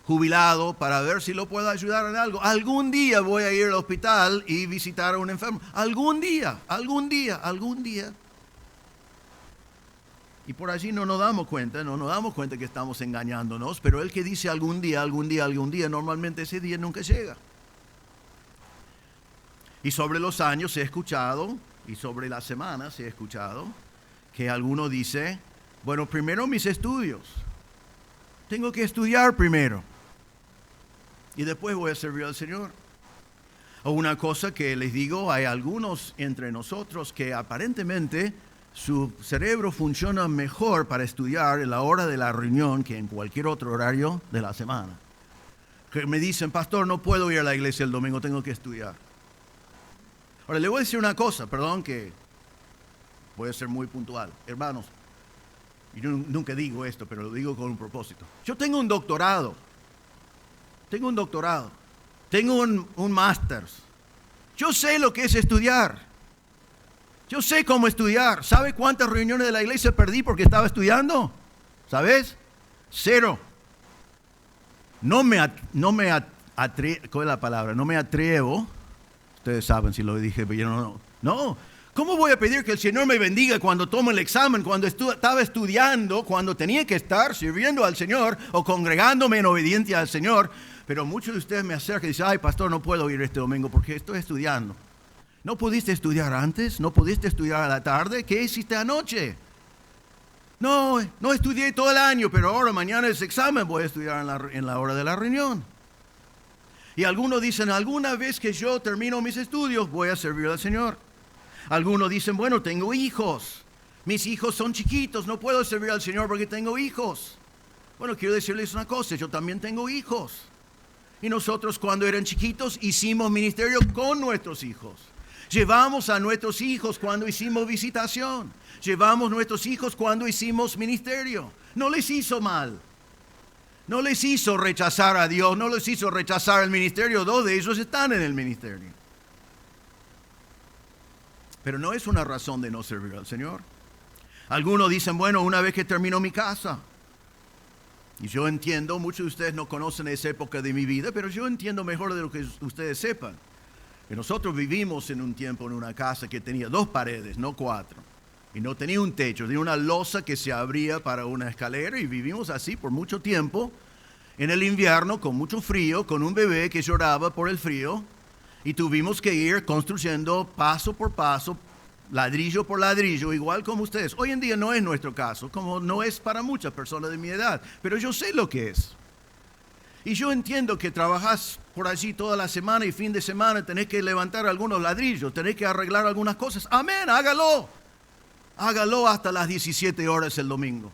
jubilado para ver si lo puedo ayudar en algo. Algún día voy a ir al hospital y visitar a un enfermo. Algún día, algún día, algún día. Y por allí no nos damos cuenta que estamos engañándonos, pero el que dice algún día, algún día, algún día, normalmente ese día nunca llega. Y sobre los años he escuchado, y sobre las semanas he escuchado, que alguno dice, bueno, primero mis estudios. Tengo que estudiar primero. Y después voy a servir al Señor. O una cosa que les digo, hay algunos entre nosotros que aparentemente su cerebro funciona mejor para estudiar en la hora de la reunión que en cualquier otro horario de la semana. Que me dicen, pastor, no puedo ir a la iglesia el domingo, tengo que estudiar. Ahora, le voy a decir una cosa, perdón que voy a ser muy puntual. Hermanos, y yo nunca digo esto, pero lo digo con un propósito. Yo tengo un doctorado. Tengo un máster. Yo sé lo que es estudiar. Yo sé cómo estudiar. ¿Sabe cuántas reuniones de la iglesia perdí porque estaba estudiando? ¿Sabes? 0. No me atrevo. Ustedes saben si lo dije, pero yo no. No. ¿Cómo voy a pedir que el Señor me bendiga cuando tomo el examen, cuando estaba estudiando, cuando tenía que estar sirviendo al Señor o congregándome en obediencia al Señor? Pero muchos de ustedes me acercan y dicen, ay, pastor, no puedo ir este domingo porque estoy estudiando. ¿No pudiste estudiar antes? ¿No pudiste estudiar a la tarde? ¿Qué hiciste anoche? No estudié todo el año, pero ahora mañana es examen, voy a estudiar en la hora de la reunión. Y algunos dicen, alguna vez que yo termino mis estudios, voy a servir al Señor. Algunos dicen, bueno, tengo hijos. Mis hijos son chiquitos, no puedo servir al Señor porque tengo hijos. Bueno, quiero decirles una cosa, yo también tengo hijos. Y nosotros cuando eran chiquitos hicimos ministerio con nuestros hijos. Llevamos a nuestros hijos cuando hicimos visitación. Llevamos a nuestros hijos cuando hicimos ministerio. No les hizo mal. No les hizo rechazar a Dios, no les hizo rechazar el ministerio. 2 de ellos están en el ministerio. Pero no es una razón de no servir al Señor. Algunos dicen, bueno, una vez que termino mi casa. Y yo entiendo, muchos de ustedes no conocen esa época de mi vida, pero yo entiendo mejor de lo que ustedes sepan. Que nosotros vivimos en un tiempo en una casa que tenía 2 paredes, no 4. Y no tenía un techo, tenía una losa que se abría para una escalera y vivimos así por mucho tiempo. En el invierno, con mucho frío, con un bebé que lloraba por el frío. Y tuvimos que ir construyendo paso por paso, ladrillo por ladrillo, igual como ustedes. Hoy en día no es nuestro caso, como no es para muchas personas de mi edad, pero yo sé lo que es. Y yo entiendo que trabajás por allí toda la semana y fin de semana, tenés que levantar algunos ladrillos, tenés que arreglar algunas cosas. Amén, hágalo. Hágalo hasta las 17 horas el domingo.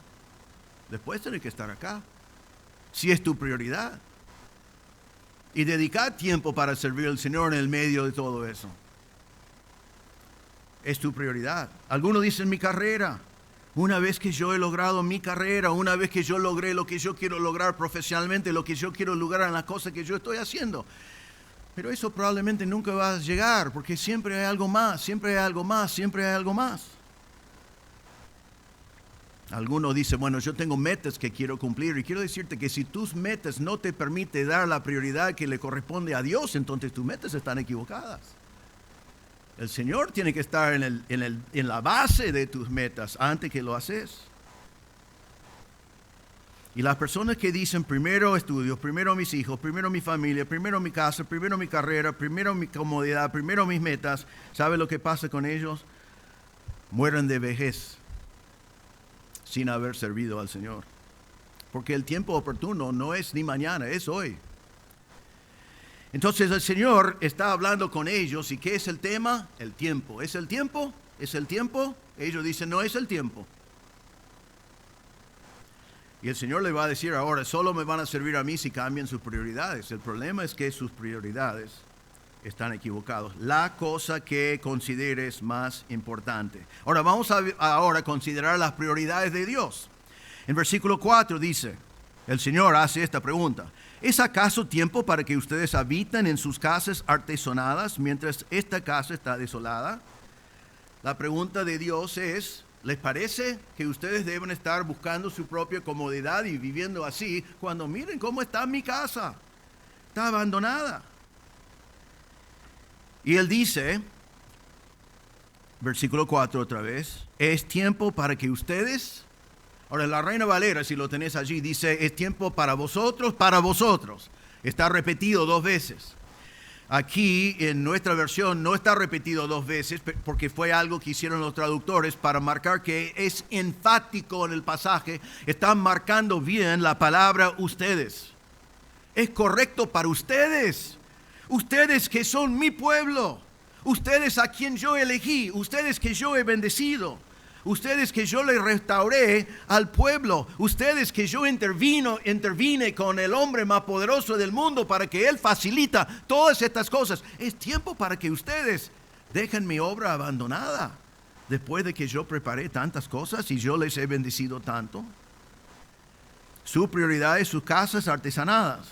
Después tenés que estar acá, si es tu prioridad. Y dedicar tiempo para servir al Señor en el medio de todo eso. Es tu prioridad. Algunos dicen mi carrera. Una vez que yo he logrado mi carrera, una vez que yo logré lo que yo quiero lograr profesionalmente, lo que yo quiero lograr en las cosas que yo estoy haciendo. Pero eso probablemente nunca va a llegar, porque siempre hay algo más, siempre hay algo más, siempre hay algo más. Algunos dicen, bueno, yo tengo metas que quiero cumplir, y quiero decirte que si tus metas no te permiten dar la prioridad que le corresponde a Dios, entonces tus metas están equivocadas. El Señor tiene que estar en la base de tus metas antes que lo haces. Y las personas que dicen primero estudios, primero mis hijos, primero mi familia, primero mi casa, primero mi carrera, primero mi comodidad, primero mis metas, ¿sabe lo que pasa con ellos? Mueren de vejez sin haber servido al Señor. Porque el tiempo oportuno no es ni mañana, es hoy. Entonces el Señor está hablando con ellos. ¿Y qué es el tema? El tiempo. ¿Es el tiempo? ¿Es el tiempo? Ellos dicen, no es el tiempo. Y el Señor le va a decir ahora, solo me van a servir a mí si cambian sus prioridades. El problema es que sus prioridades están equivocados. La cosa que consideres más importante. Ahora vamos a considerar las prioridades de Dios. En versículo 4 dice, el Señor hace esta pregunta. ¿Es acaso tiempo para que ustedes habiten en sus casas artesonadas mientras esta casa está desolada? La pregunta de Dios es, ¿les parece que ustedes deben estar buscando su propia comodidad y viviendo así cuando miren cómo está mi casa? Está abandonada. Y Él dice, versículo 4 otra vez, es tiempo para que ustedes... Ahora, la Reina Valera, si lo tenés allí, dice, es tiempo para vosotros, para vosotros. Está repetido 2 veces. Aquí, en nuestra versión, no está repetido 2 veces, porque fue algo que hicieron los traductores para marcar que es enfático en el pasaje. Están marcando bien la palabra ustedes. Es correcto para ustedes. Ustedes que son mi pueblo. Ustedes a quien yo elegí. Ustedes que yo he bendecido. Ustedes que yo le restauré al pueblo, ustedes que yo intervine con el hombre más poderoso del mundo para que él facilita todas estas cosas. Es tiempo para que ustedes dejen mi obra abandonada después de que yo preparé tantas cosas y yo les he bendecido tanto. Su prioridad es sus casas artesanadas.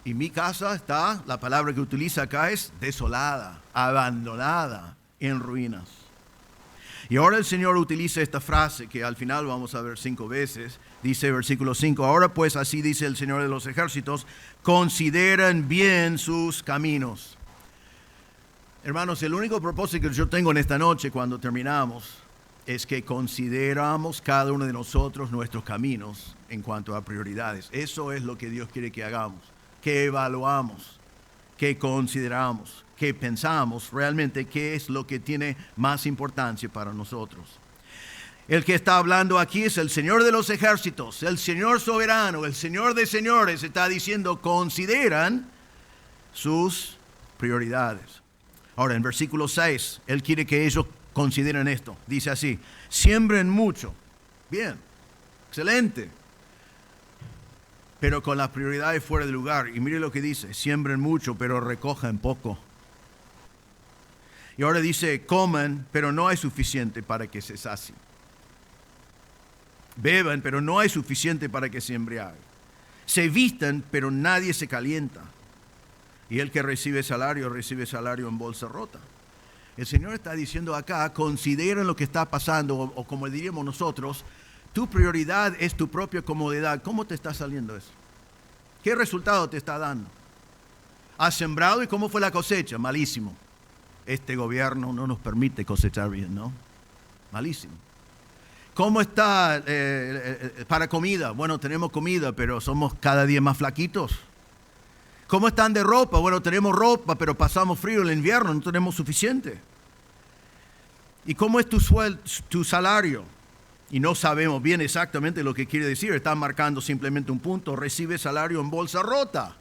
Y mi casa está, la palabra que utiliza acá es desolada, abandonada, en ruinas. Y ahora el Señor utiliza esta frase que al final vamos a ver 5 veces. Dice versículo 5, ahora pues así dice el Señor de los ejércitos, consideren bien sus caminos. Hermanos, el único propósito que yo tengo en esta noche cuando terminamos es que consideramos cada uno de nosotros nuestros caminos en cuanto a prioridades. Eso es lo que Dios quiere que hagamos, que evaluamos, que consideramos, que pensamos realmente qué es lo que tiene más importancia para nosotros. El que está hablando aquí es el Señor de los ejércitos, el Señor soberano, el Señor de señores. Está diciendo, consideran sus prioridades. Ahora, en versículo 6, Él quiere que ellos consideren esto. Dice así, siembren mucho. Bien, excelente. Pero con las prioridades fuera de lugar. Y mire lo que dice, siembren mucho, pero recojan poco. Y ahora dice, coman, pero no hay suficiente para que se sacien. Beban, pero no hay suficiente para que se embriaguen. Se vistan, pero nadie se calienta. Y el que recibe salario en bolsa rota. El Señor está diciendo acá, consideren lo que está pasando, o como diríamos nosotros, tu prioridad es tu propia comodidad. ¿Cómo te está saliendo eso? ¿Qué resultado te está dando? ¿Has sembrado y cómo fue la cosecha? Malísimo. Este gobierno no nos permite cosechar bien, ¿no? Malísimo. ¿Cómo está para comida? Bueno, tenemos comida, pero somos cada día más flaquitos. ¿Cómo están de ropa? Bueno, tenemos ropa, pero pasamos frío en el invierno, no tenemos suficiente. ¿Y cómo es tu salario? Y no sabemos bien exactamente lo que quiere decir. Están marcando simplemente un punto. Recibe salario en bolsa rota.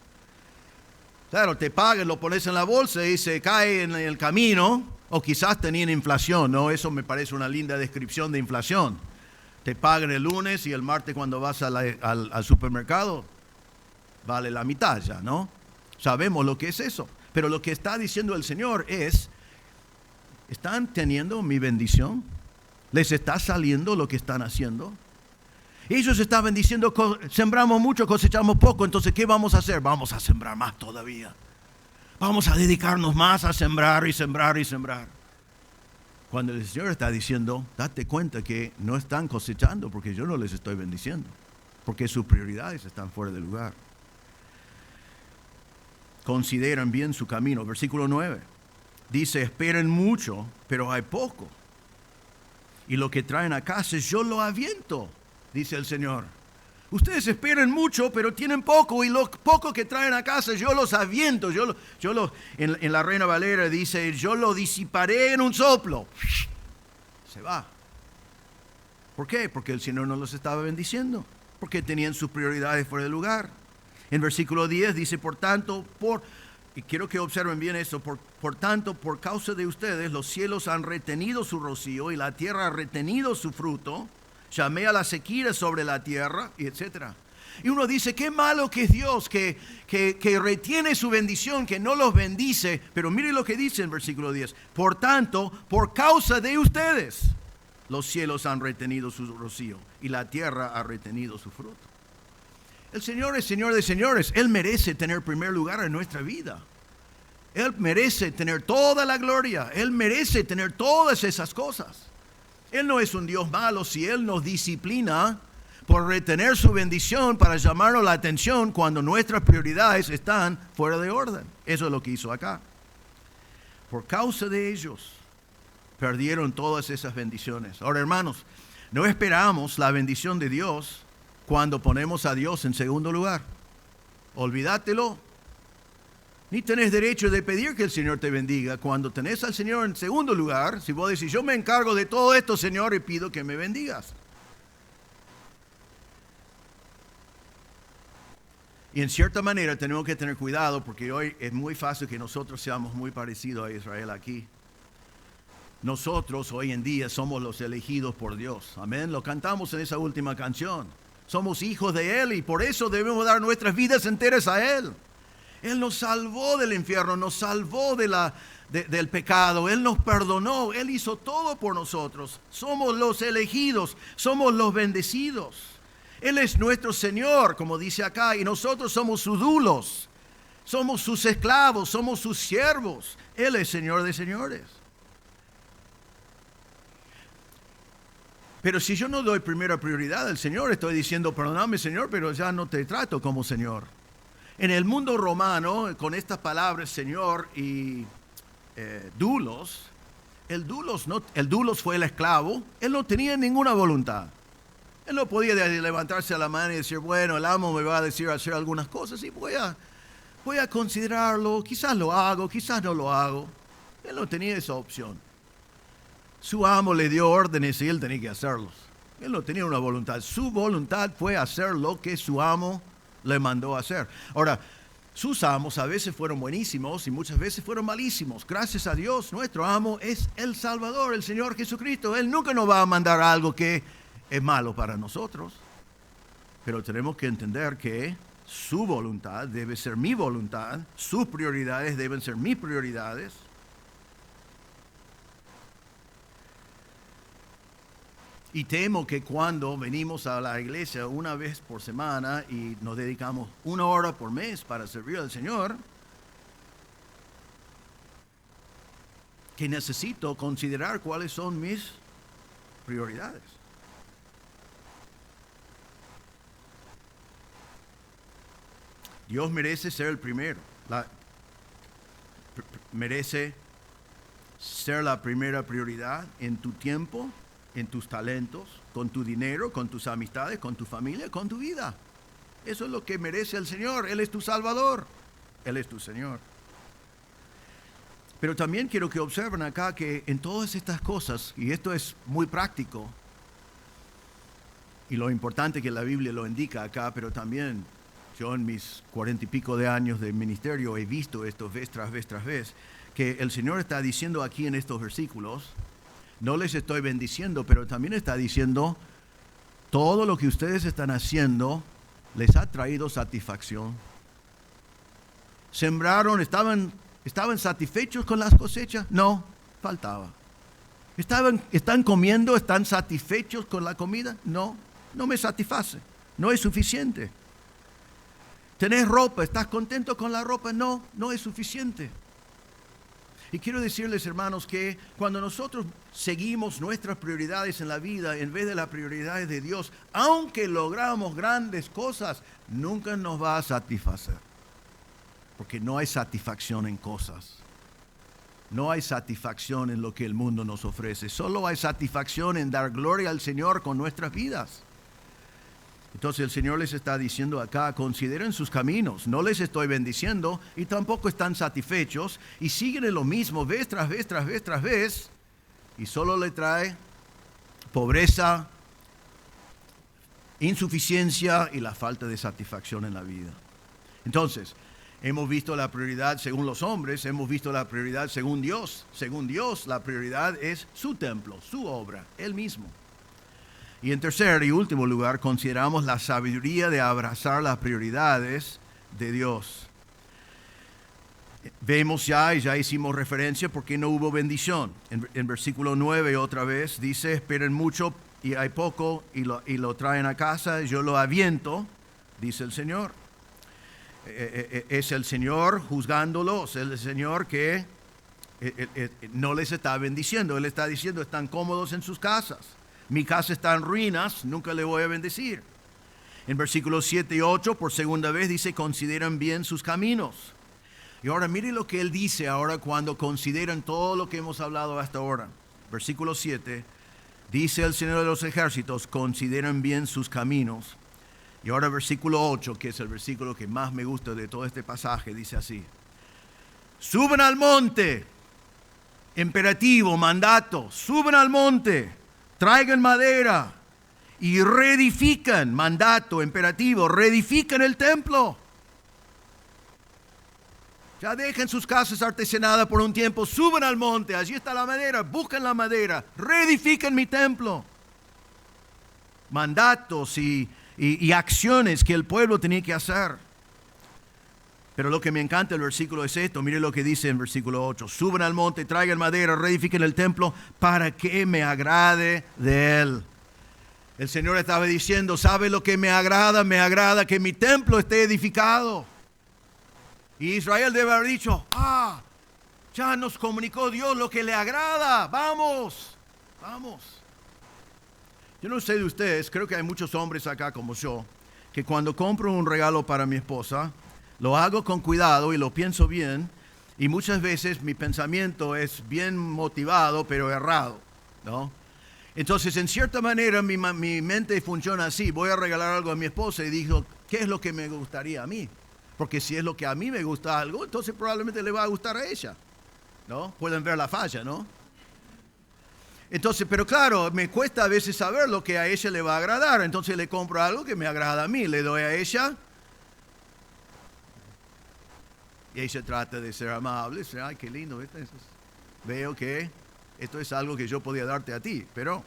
Claro, te pagan, lo pones en la bolsa y se cae en el camino, o quizás tenían inflación, ¿no? Eso me parece una linda descripción de inflación. Te pagan el lunes y el martes cuando vas al supermercado, vale la mitad ya, ¿no? Sabemos lo que es eso. Pero lo que está diciendo el Señor es, ¿están teniendo mi bendición? ¿Les está saliendo lo que están haciendo? Ellos estaban diciendo, sembramos mucho, cosechamos poco, entonces ¿qué vamos a hacer? Vamos a sembrar más todavía. Vamos a dedicarnos más a sembrar y sembrar y sembrar. Cuando el Señor está diciendo, date cuenta que no están cosechando porque yo no les estoy bendiciendo, porque sus prioridades están fuera de lugar. Consideran bien su camino. Versículo 9. dice, esperen mucho, pero hay poco. Y lo que traen a casa yo lo aviento, dice el Señor. Ustedes esperan mucho, pero tienen poco, y lo poco que traen a casa yo los aviento. En la Reina Valera dice, yo lo disiparé en un soplo. Se va. ¿Por qué? Porque el Señor no los estaba bendiciendo, porque tenían sus prioridades fuera de lugar. En versículo 10 dice, por tanto, y quiero que observen bien esto, por tanto, por causa de ustedes, los cielos han retenido su rocío y la tierra ha retenido su fruto. Llamé a la sequía sobre la tierra, y etc. Y uno dice, qué malo que es Dios, que retiene su bendición, que no los bendice. Pero mire lo que dice en versículo 10. Por tanto, por causa de ustedes, los cielos han retenido su rocío y la tierra ha retenido su fruto. El Señor es Señor de señores. Él merece tener primer lugar en nuestra vida. Él merece tener toda la gloria. Él merece tener todas esas cosas. Él no es un Dios malo si Él nos disciplina por retener su bendición para llamarnos la atención cuando nuestras prioridades están fuera de orden. Eso es lo que hizo acá. Por causa de ellos, perdieron todas esas bendiciones. Ahora, hermanos, no esperamos la bendición de Dios cuando ponemos a Dios en segundo lugar. Olvídatelo. Ni tenés derecho de pedir que el Señor te bendiga. Cuando tenés al Señor en segundo lugar, si vos decís, yo me encargo de todo esto, Señor, y pido que me bendigas. Y en cierta manera tenemos que tener cuidado, porque hoy es muy fácil que nosotros seamos muy parecidos a Israel aquí. Nosotros hoy en día somos los elegidos por Dios. Amén. Lo cantamos en esa última canción. Somos hijos de Él y por eso debemos dar nuestras vidas enteras a Él. Él nos salvó del infierno, nos salvó del pecado, Él nos perdonó, Él hizo todo por nosotros. Somos los elegidos, somos los bendecidos. Él es nuestro Señor, como dice acá, y nosotros somos sus dulos, somos sus esclavos, somos sus siervos. Él es Señor de señores. Pero si yo no doy primera prioridad al Señor, estoy diciendo, perdóname Señor, pero ya no te trato como Señor. En el mundo romano, con estas palabras Señor y dulos, el dulos fue el esclavo, él no tenía ninguna voluntad. Él no podía levantarse a la mañana y decir, bueno, el amo me va a decir hacer algunas cosas y voy a considerarlo, quizás lo hago, quizás no lo hago. Él no tenía esa opción. Su amo le dio órdenes y él tenía que hacerlos. Él no tenía una voluntad. Su voluntad fue hacer lo que su amo le mandó a hacer. Ahora, sus amos a veces fueron buenísimos y muchas veces fueron malísimos. Gracias a Dios, nuestro amo es el Salvador, el Señor Jesucristo. Él nunca nos va a mandar algo que es malo para nosotros. Pero tenemos que entender que su voluntad debe ser mi voluntad, sus prioridades deben ser mis prioridades. Y temo que cuando venimos a la iglesia una vez por semana y nos dedicamos 1 hora por mes para servir al Señor, que necesito considerar cuáles son mis prioridades. Dios merece ser el primero, merece ser la primera prioridad en tu tiempo, en tus talentos, con tu dinero, con tus amistades, con tu familia, con tu vida. Eso es lo que merece el Señor. Él es tu Salvador. Él es tu Señor. Pero también quiero que observen acá que en todas estas cosas, y esto es muy práctico, y lo importante que la Biblia lo indica acá, pero también yo en mis 40 y pico de años de ministerio he visto esto vez tras vez tras vez, que el Señor está diciendo aquí en estos versículos, no les estoy bendiciendo, pero también está diciendo, todo lo que ustedes están haciendo les ha traído satisfacción. Sembraron, estaban satisfechos con las cosechas. No, faltaba. ¿Están comiendo? ¿Están satisfechos con la comida? No, no me satisface. No es suficiente. ¿Tenés ropa? ¿Estás contento con la ropa? No, no es suficiente. Y quiero decirles, hermanos, que cuando nosotros seguimos nuestras prioridades en la vida en vez de las prioridades de Dios, aunque logramos grandes cosas, nunca nos va a satisfacer. Porque no hay satisfacción en cosas. no hay satisfacción en lo que el mundo nos ofrece. Solo hay satisfacción en dar gloria al Señor con nuestras vidas. Entonces el Señor les está diciendo acá, consideren sus caminos. No les estoy bendiciendo y tampoco están satisfechos y siguen en lo mismo vez tras vez, tras vez, tras vez. Y solo le trae pobreza, insuficiencia y la falta de satisfacción en la vida. Entonces, hemos visto la prioridad según los hombres, hemos visto la prioridad según Dios. Según Dios, la prioridad es su templo, su obra, Él mismo. Y en tercer y último lugar, consideramos la sabiduría de abrazar las prioridades de Dios. Vemos ya, y ya hicimos referencia, por qué no hubo bendición. En versículo 9 otra vez dice, esperen mucho y hay poco y lo traen a casa, yo lo aviento, dice el Señor. Es el Señor juzgándolos, es el Señor que no les está bendiciendo. Él está diciendo, están cómodos en sus casas. Mi casa está en ruinas, nunca le voy a bendecir. En versículos 7 y 8, por segunda vez, dice, consideran bien sus caminos. Y ahora mire lo que Él dice ahora cuando consideran todo lo que hemos hablado hasta ahora. Versículo 7, dice el Señor de los ejércitos, consideran bien sus caminos. Y ahora versículo 8, que es el versículo que más me gusta de todo este pasaje, dice así. Suban al monte, imperativo, mandato, suban al monte, traigan madera y reedifican, mandato, imperativo, reedifican el templo. Ya dejen sus casas artesonadas por un tiempo, suban al monte, allí está la madera, busquen la madera, reedifiquen mi templo. Mandatos y acciones que el pueblo tenía que hacer. Pero lo que me encanta del versículo es esto, mire lo que dice en versículo 8, suban al monte, traigan madera, reedifiquen el templo para que me agrade de él. El Señor estaba diciendo, ¿sabe lo que me agrada? Me agrada que mi templo esté edificado. Y Israel debe haber dicho, ya nos comunicó Dios lo que le agrada, vamos. Yo no sé de ustedes, creo que hay muchos hombres acá como yo, que cuando compro un regalo para mi esposa, lo hago con cuidado y lo pienso bien, y muchas veces mi pensamiento es bien motivado, pero errado, ¿no? Entonces, en cierta manera, mi mente funciona así. Voy a regalar algo a mi esposa y digo, ¿qué es lo que me gustaría a mí? Porque si es lo que a mí me gusta algo, entonces probablemente le va a gustar a ella, ¿no? Pueden ver la falla, ¿no? Entonces, pero claro, me cuesta a veces saber lo que a ella le va a agradar. Entonces le compro algo que me agrada a mí, le doy a ella. Y ella trata de ser amable, dice, ay, qué lindo. Veo que esto es algo que yo podía darte a ti, pero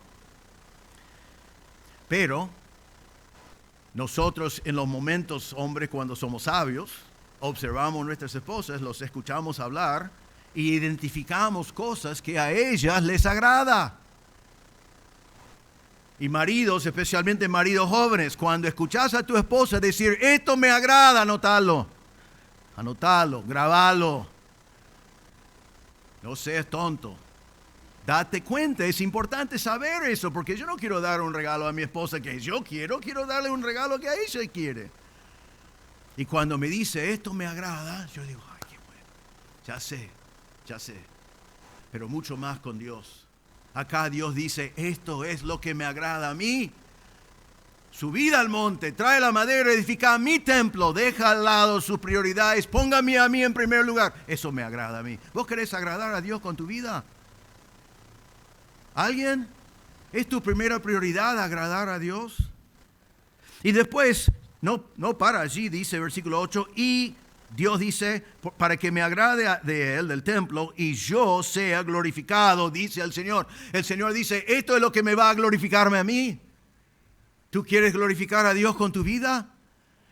nosotros en los momentos, hombres, cuando somos sabios, observamos nuestras esposas, los escuchamos hablar y identificamos cosas que a ellas les agrada. Y maridos, especialmente maridos jóvenes, cuando escuchas a tu esposa decir, esto me agrada, anótalo, grabalo. No seas tonto. Date cuenta, es importante saber eso, porque yo no quiero dar un regalo a mi esposa que yo quiero darle un regalo que a ella quiere. Y cuando me dice, esto me agrada, yo digo, ay, qué bueno, ya sé, pero mucho más con Dios. Acá Dios dice, esto es lo que me agrada a mí. Subid al monte, trae la madera, edifica mi templo, deja al lado sus prioridades, póngame a mí en primer lugar. Eso me agrada a mí. ¿Vos querés agradar a Dios con tu vida? ¿Alguien? ¿Es tu primera prioridad agradar a Dios? Y después, no para allí, dice versículo 8, y Dios dice, para que me agrade de él, del templo, y yo sea glorificado, dice el Señor. El Señor dice, esto es lo que me va a glorificarme a mí. ¿Tú quieres glorificar a Dios con tu vida?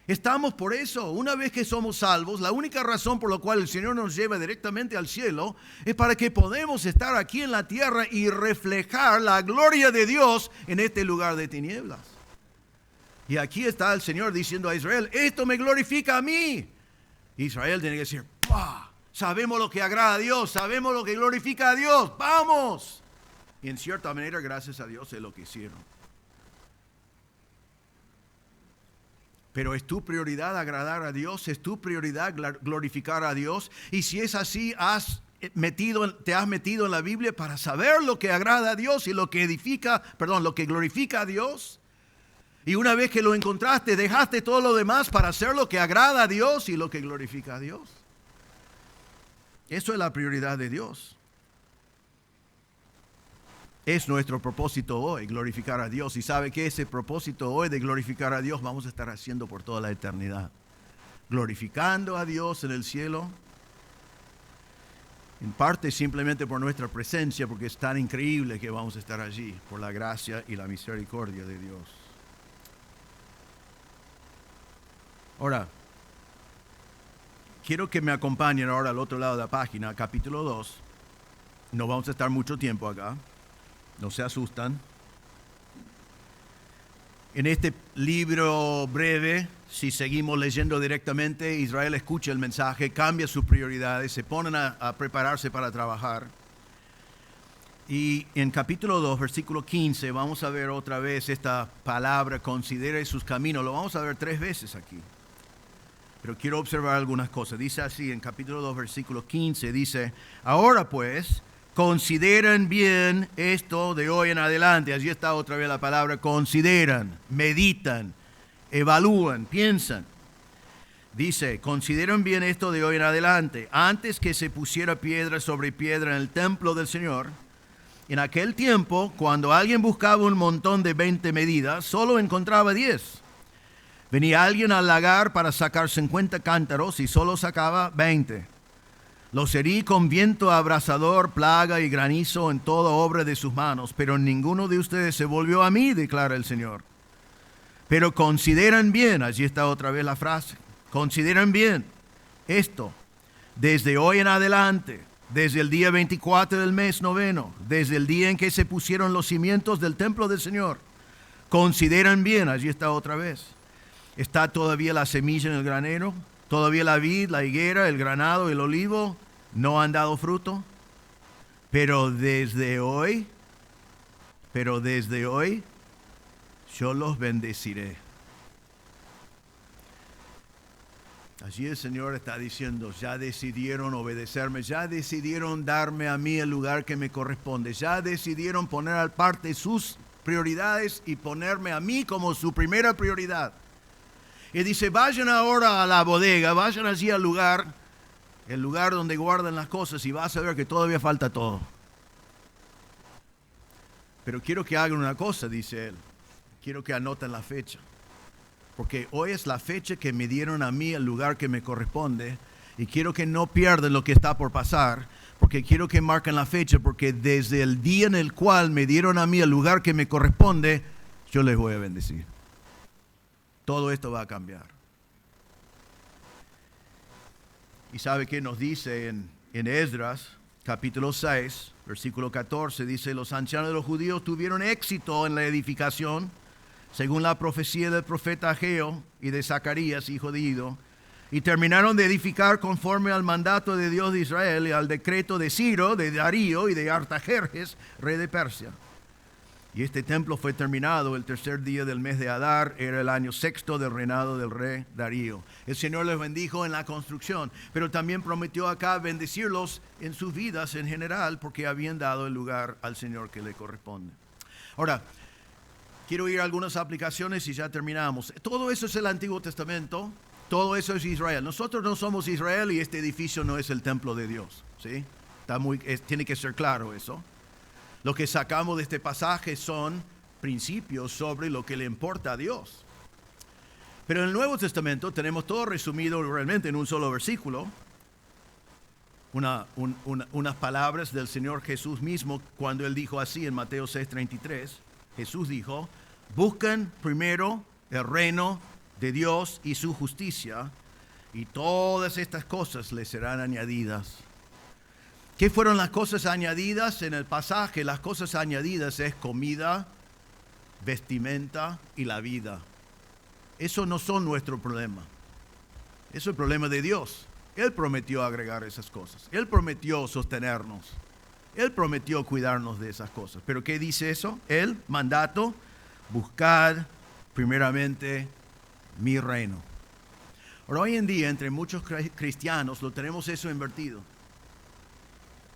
Estamos por eso. Una vez que somos salvos, la única razón por la cual el Señor nos lleva directamente al cielo es para que podamos estar aquí en la tierra y reflejar la gloria de Dios en este lugar de tinieblas. Y aquí está el Señor diciendo a Israel, esto me glorifica a mí. Israel tiene que decir, ¡pah! Sabemos lo que agrada a Dios, sabemos lo que glorifica a Dios, ¡vamos! Y en cierta manera, gracias a Dios, es lo que hicieron. Pero ¿es tu prioridad agradar a Dios? ¿Es tu prioridad glorificar a Dios? Y si es así, haz te has metido en la Biblia para saber lo que agrada a Dios y lo que glorifica a Dios. Y una vez que lo encontraste, dejaste todo lo demás para hacer lo que agrada a Dios y lo que glorifica a Dios. Eso es la prioridad de Dios. Es nuestro propósito hoy, glorificar a Dios. Y sabe que ese propósito hoy de glorificar a Dios vamos a estar haciendo por toda la eternidad. Glorificando a Dios en el cielo. En parte simplemente por nuestra presencia, porque es tan increíble que vamos a estar allí, por la gracia y la misericordia de Dios. Ahora, quiero que me acompañen ahora al otro lado de la página, capítulo 2. No vamos a estar mucho tiempo acá. No se asustan. En este libro breve, si seguimos leyendo directamente, Israel escucha el mensaje, cambia sus prioridades, se ponen a prepararse para trabajar. Y en capítulo 2, versículo 15, vamos a ver otra vez esta palabra, considere sus caminos. Lo vamos a ver 3 veces aquí. Pero quiero observar algunas cosas. Dice así, en capítulo 2, versículo 15, dice, ahora pues, consideren bien esto de hoy en adelante. Allí está otra vez la palabra consideran, meditan, evalúan, piensan. Dice, consideren bien esto de hoy en adelante. Antes que se pusiera piedra sobre piedra en el templo del Señor, en aquel tiempo, cuando alguien buscaba un montón de 20 medidas, solo encontraba 10. Venía alguien al lagar para sacar 50 cántaros y solo sacaba 20. Los herí con viento abrasador, plaga y granizo en toda obra de sus manos, pero ninguno de ustedes se volvió a mí, declara el Señor. Pero consideran bien, allí está otra vez la frase, consideran bien esto, desde hoy en adelante, desde el día 24 del mes noveno, desde el día en que se pusieron los cimientos del templo del Señor, consideran bien, allí está otra vez. ¿Está todavía la semilla en el granero? ¿Todavía la vid, la higuera, el granado, el olivo no han dado fruto? Pero desde hoy, yo los bendeciré. Allí el Señor está diciendo, ya decidieron obedecerme, ya decidieron darme a mí el lugar que me corresponde, ya decidieron poner al parte sus prioridades y ponerme a mí como su primera prioridad. Y dice, vayan ahora a la bodega, vayan allí al lugar, el lugar donde guardan las cosas y vas a ver que todavía falta todo. Pero quiero que hagan una cosa, dice él, quiero que anoten la fecha. Porque hoy es la fecha que me dieron a mí el lugar que me corresponde y quiero que no pierdan lo que está por pasar, porque quiero que marquen la fecha, porque desde el día en el cual me dieron a mí el lugar que me corresponde, yo les voy a bendecir. Todo esto va a cambiar. Y sabe que nos dice en Esdras, capítulo 6, versículo 14, dice, los ancianos de los judíos tuvieron éxito en la edificación, según la profecía del profeta Ageo y de Zacarías, hijo de Ido, y terminaron de edificar conforme al mandato de Dios de Israel y al decreto de Ciro, de Darío y de Artajerjes, rey de Persia. Y este templo fue terminado el 3er día del mes de Adar, era el año 6º del reinado del rey Darío. El Señor les bendijo en la construcción, pero también prometió acá bendecirlos en sus vidas en general, porque habían dado el lugar al Señor que le corresponde. Ahora, quiero ir a algunas aplicaciones y ya terminamos. Todo eso es el Antiguo Testamento, todo eso es Israel. Nosotros no somos Israel y este edificio no es el templo de Dios, ¿sí? Tiene que ser claro eso. Lo que sacamos de este pasaje son principios sobre lo que le importa a Dios. Pero en el Nuevo Testamento tenemos todo resumido realmente en un solo versículo. Unas palabras del Señor Jesús mismo cuando Él dijo así en Mateo 6:33. Jesús dijo, busquen primero el reino de Dios y su justicia, y todas estas cosas les serán añadidas. ¿Qué fueron las cosas añadidas en el pasaje? Las cosas añadidas es comida, vestimenta y la vida. Eso no son nuestro problema. Eso es el problema de Dios. Él prometió agregar esas cosas. Él prometió sostenernos. Él prometió cuidarnos de esas cosas. ¿Pero qué dice eso? El mandato, buscad primeramente mi reino. Ahora, hoy en día, entre muchos cristianos, lo tenemos eso invertido.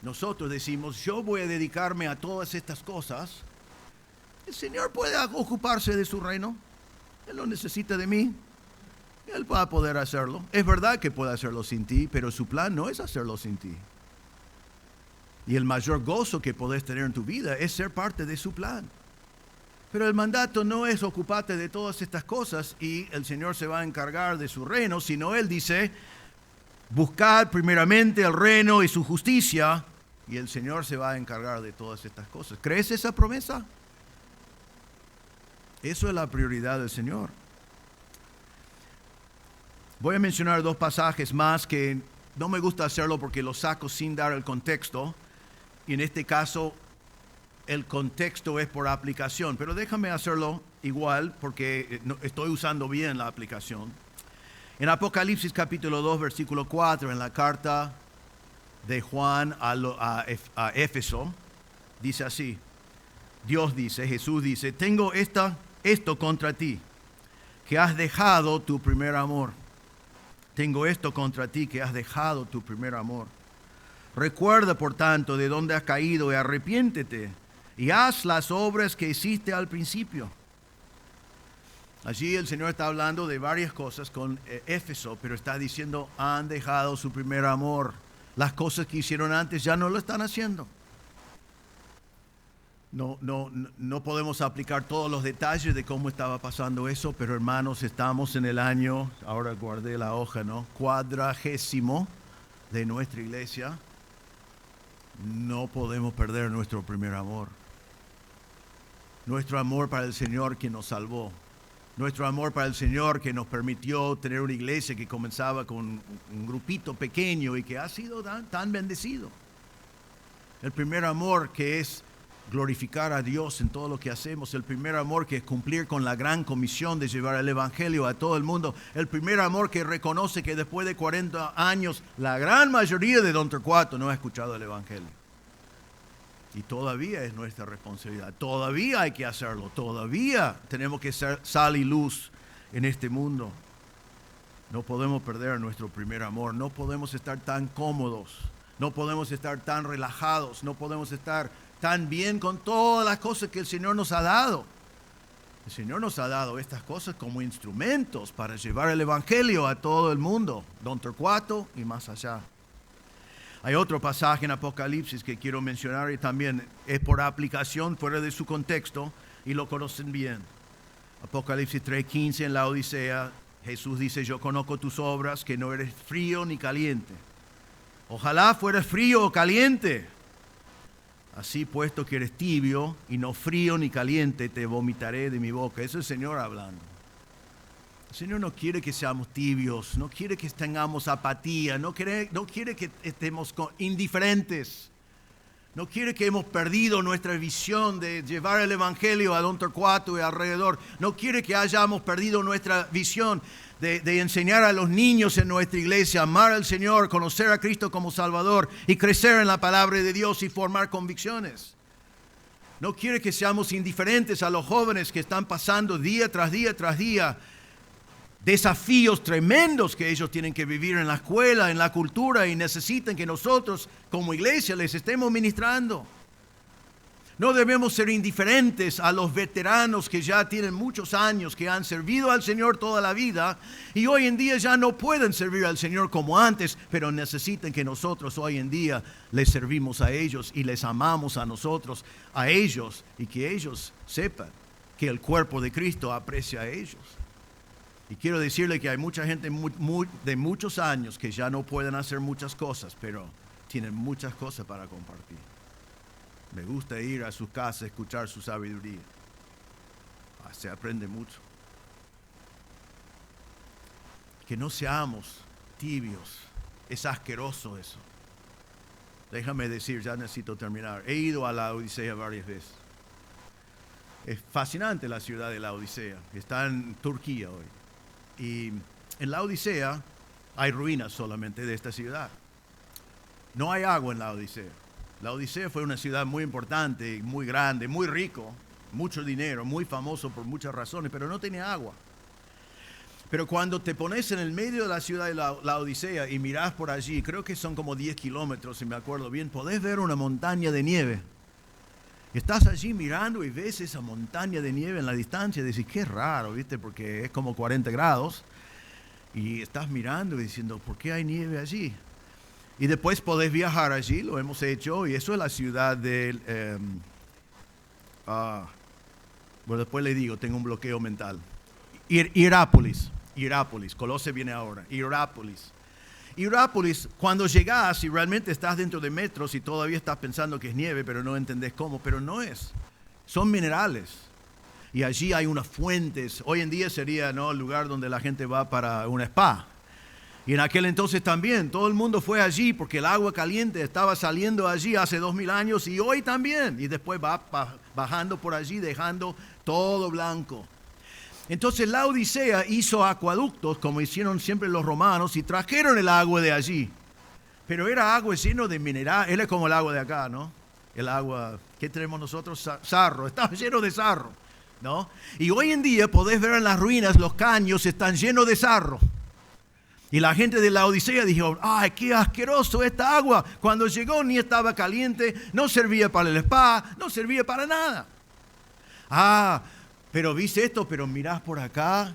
nosotros decimos, yo voy a dedicarme a todas estas cosas, el Señor puede ocuparse de su reino. Él no necesita de mí. Él va a poder hacerlo. Es verdad que puede hacerlo sin ti, pero su plan no es hacerlo sin ti. Y el mayor gozo que podés tener en tu vida es ser parte de su plan. Pero el mandato no es ocuparte de todas estas cosas y el Señor se va a encargar de su reino, sino Él dice, buscad primeramente el reino y su justicia, y el Señor se va a encargar de todas estas cosas. ¿Crees esa promesa? Eso es la prioridad del Señor. Voy a mencionar 2 pasajes más que no me gusta hacerlo porque los saco sin dar el contexto. Y en este caso, el contexto es por aplicación. Pero déjame hacerlo igual porque estoy usando bien la aplicación. En Apocalipsis capítulo 2, versículo 4, en la carta de Juan a Éfeso, dice así. Dios dice, Jesús dice, tengo esto contra ti, que has dejado tu primer amor. Tengo esto contra ti, que has dejado tu primer amor. Recuerda, por tanto, de dónde has caído y arrepiéntete y haz las obras que hiciste al principio. Allí el Señor está hablando de varias cosas con Éfeso, pero está diciendo, han dejado su primer amor. Las cosas que hicieron antes ya no lo están haciendo. No podemos aplicar todos los detalles de cómo estaba pasando eso, pero hermanos, estamos en el año, ahora guardé la hoja, ¿no? 40 de nuestra iglesia. No podemos perder nuestro primer amor. Nuestro amor para el Señor que nos salvó. Nuestro amor para el Señor que nos permitió tener una iglesia que comenzaba con un grupito pequeño y que ha sido tan bendecido. El primer amor que es glorificar a Dios en todo lo que hacemos, el primer amor que es cumplir con la gran comisión de llevar el evangelio a todo el mundo, el primer amor que reconoce que después de 40 años la gran mayoría de Don Torcuato no ha escuchado el evangelio. Y todavía es nuestra responsabilidad, todavía hay que hacerlo, todavía tenemos que ser sal y luz en este mundo. No podemos perder nuestro primer amor, no podemos estar tan cómodos, no podemos estar tan relajados, no podemos estar tan bien con todas las cosas que el Señor nos ha dado. El Señor nos ha dado estas cosas como instrumentos para llevar el evangelio a todo el mundo, Don Torcuato y más allá. Hay otro pasaje en Apocalipsis que quiero mencionar y también es por aplicación fuera de su contexto y lo conocen bien. Apocalipsis 3:15 en la Odisea, Jesús dice, yo conozco tus obras, que no eres frío ni caliente. Ojalá fueras frío o caliente. Así puesto que eres tibio y no frío ni caliente, te vomitaré de mi boca. Eso es el Señor hablando. El Señor no quiere que seamos tibios, no quiere que tengamos apatía, no quiere que estemos indiferentes. No quiere que hemos perdido nuestra visión de llevar el evangelio a Don Torcuato y alrededor. No quiere que hayamos perdido nuestra visión de enseñar a los niños en nuestra iglesia, amar al Señor, conocer a Cristo como Salvador y crecer en la palabra de Dios y formar convicciones. No quiere que seamos indiferentes a los jóvenes que están pasando día tras día tras día desafíos tremendos que ellos tienen que vivir en la escuela, en la cultura y necesitan que nosotros como iglesia les estemos ministrando. No debemos ser indiferentes a los veteranos que ya tienen muchos años, que han servido al Señor toda la vida y hoy en día ya no pueden servir al Señor como antes, pero necesitan que nosotros hoy en día les servimos a ellos y les amamos a nosotros, a ellos, y que ellos sepan que el cuerpo de Cristo aprecia a ellos. Y quiero decirle que hay mucha gente de muchos años que ya no pueden hacer muchas cosas, pero tienen muchas cosas para compartir. Me gusta ir a sus casas, escuchar su sabiduría. Se aprende mucho. Que no seamos tibios. Es asqueroso eso. Déjame decir, ya necesito terminar. He ido a la Odisea varias veces. Es fascinante la ciudad de la Odisea. Está en Turquía hoy. Y en la Odisea hay ruinas solamente de esta ciudad. No hay agua en la Odisea. La Odisea fue una ciudad muy importante, muy grande, muy rico, mucho dinero, muy famoso por muchas razones, pero no tenía agua. Pero cuando te pones en el medio de la ciudad de Laodicea y mirás por allí, creo que son como 10 kilómetros, si me acuerdo bien, podés ver una montaña de nieve. Estás allí mirando y ves esa montaña de nieve en la distancia y decís, qué raro, ¿viste? Porque es como 40 grados. Y estás mirando y diciendo, ¿por qué hay nieve allí? Y después podés viajar allí, lo hemos hecho, y eso es la ciudad del... bueno, después le digo, tengo un bloqueo mental. Hierápolis, Colosé viene ahora, Hierápolis, cuando llegas y realmente estás dentro de metros y todavía estás pensando que es nieve, pero no entendés cómo, pero no es. Son minerales. Y allí hay unas fuentes. Hoy en día sería, ¿no?, el lugar donde la gente va para un spa. Y en aquel entonces también, todo el mundo fue allí porque el agua caliente estaba saliendo allí hace 2000 años y hoy también. Y después va bajando por allí, dejando todo blanco. Entonces la Odisea hizo acueductos, como hicieron siempre los romanos, y trajeron el agua de allí. Pero era agua lleno de mineral, era como el agua de acá, ¿no? El agua, ¿qué tenemos nosotros? Sarro, estaba lleno de sarro, ¿no? Y hoy en día podés ver en las ruinas, los caños están llenos de sarro. Y la gente de la Odisea dijo, ¡ay, qué asqueroso esta agua! Cuando llegó ni estaba caliente, no servía para el spa, no servía para nada. Pero viste esto, pero mirás por acá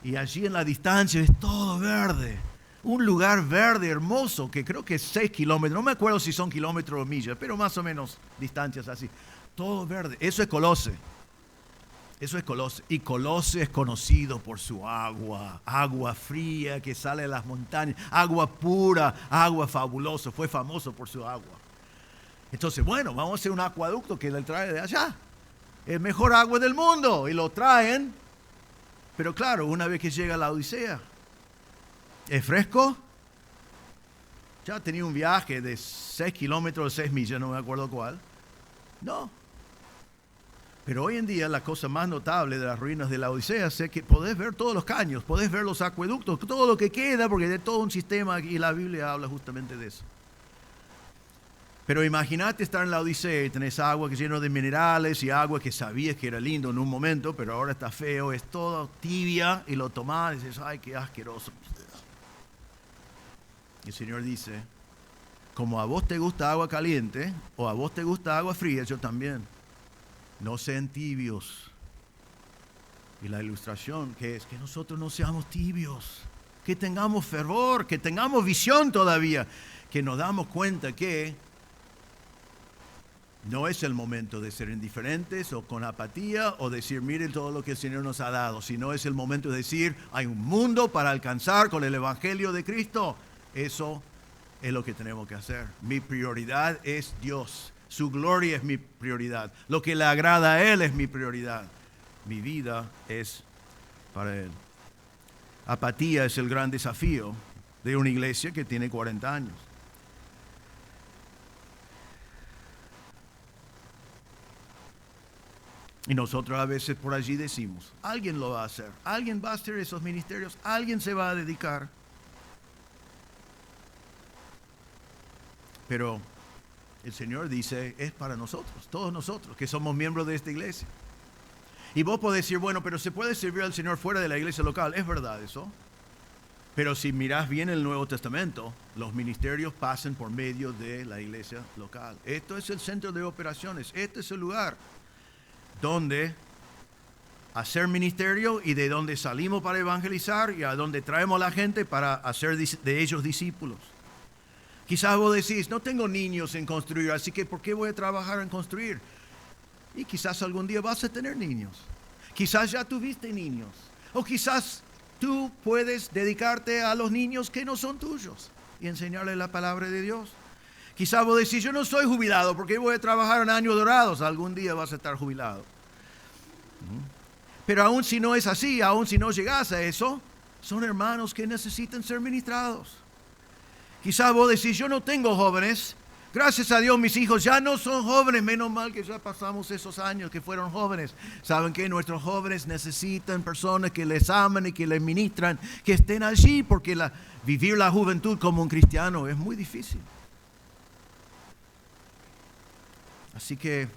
y allí en la distancia es todo verde. Un lugar verde hermoso que creo que es 6 kilómetros, no me acuerdo si son kilómetros o millas, pero más o menos distancias así. Todo verde, eso es Colosé. Eso es Colosé. Y Colosé es conocido por su agua, agua fría que sale de las montañas, agua pura, agua fabulosa, fue famoso por su agua. Entonces, bueno, vamos a hacer un acueducto que le trae de allá. El mejor agua del mundo, y lo traen, pero claro, una vez que llega a la Odisea, ¿es fresco? Ya tenía un viaje de 6 kilómetros, 6 millas, no me acuerdo cuál. No. Pero hoy en día la cosa más notable de las ruinas de la Odisea es que podés ver todos los caños, podés ver los acueductos, todo lo que queda, porque es todo un sistema y la Biblia habla justamente de eso. Pero imagínate estar en la Odisea y tenés agua que es lleno de minerales y agua que sabías que era lindo en un momento, pero ahora está feo, es todo tibia y lo tomás y dices, ¡ay, qué asqueroso! Y el Señor dice, como a vos te gusta agua caliente o a vos te gusta agua fría, yo también. No sean tibios. Y la ilustración que es que nosotros no seamos tibios, que tengamos fervor, que tengamos visión todavía, que nos damos cuenta que no es el momento de ser indiferentes o con apatía o decir, miren todo lo que el Señor nos ha dado, sino es el momento de decir, hay un mundo para alcanzar con el Evangelio de Cristo. Eso es lo que tenemos que hacer. Mi prioridad es Dios. Su gloria es mi prioridad. Lo que le agrada a Él es mi prioridad. Mi vida es para Él. Apatía es el gran desafío de una iglesia que tiene 40 años. Y nosotros a veces por allí decimos, alguien lo va a hacer, alguien va a hacer esos ministerios, alguien se va a dedicar. Pero el Señor dice, es para nosotros, todos nosotros que somos miembros de esta iglesia. Y vos podés decir, bueno, pero se puede servir al Señor fuera de la iglesia local. Es verdad eso. Pero si mirás bien el Nuevo Testamento, los ministerios pasan por medio de la iglesia local. Esto es el centro de operaciones, este es el lugar donde hacer ministerio y de donde salimos para evangelizar y a donde traemos a la gente para hacer de ellos discípulos. Quizás vos decís, no tengo niños en construir, así que ¿por qué voy a trabajar en construir? Y quizás algún día vas a tener niños. Quizás ya tuviste niños. O quizás tú puedes dedicarte a los niños que no son tuyos y enseñarles la palabra de Dios. Quizás vos decís, yo no soy jubilado, ¿por qué voy a trabajar en años dorados? Algún día vas a estar jubilado. Pero aún si no es así, aún si no llegas a eso, son hermanos que necesitan ser ministrados. Quizás vos decís, yo no tengo jóvenes, gracias a Dios mis hijos ya no son jóvenes, menos mal que ya pasamos esos años que fueron jóvenes. ¿Saben qué? Nuestros jóvenes necesitan personas que les aman y que les ministran, que estén allí, porque vivir la juventud como un cristiano es muy difícil. Así que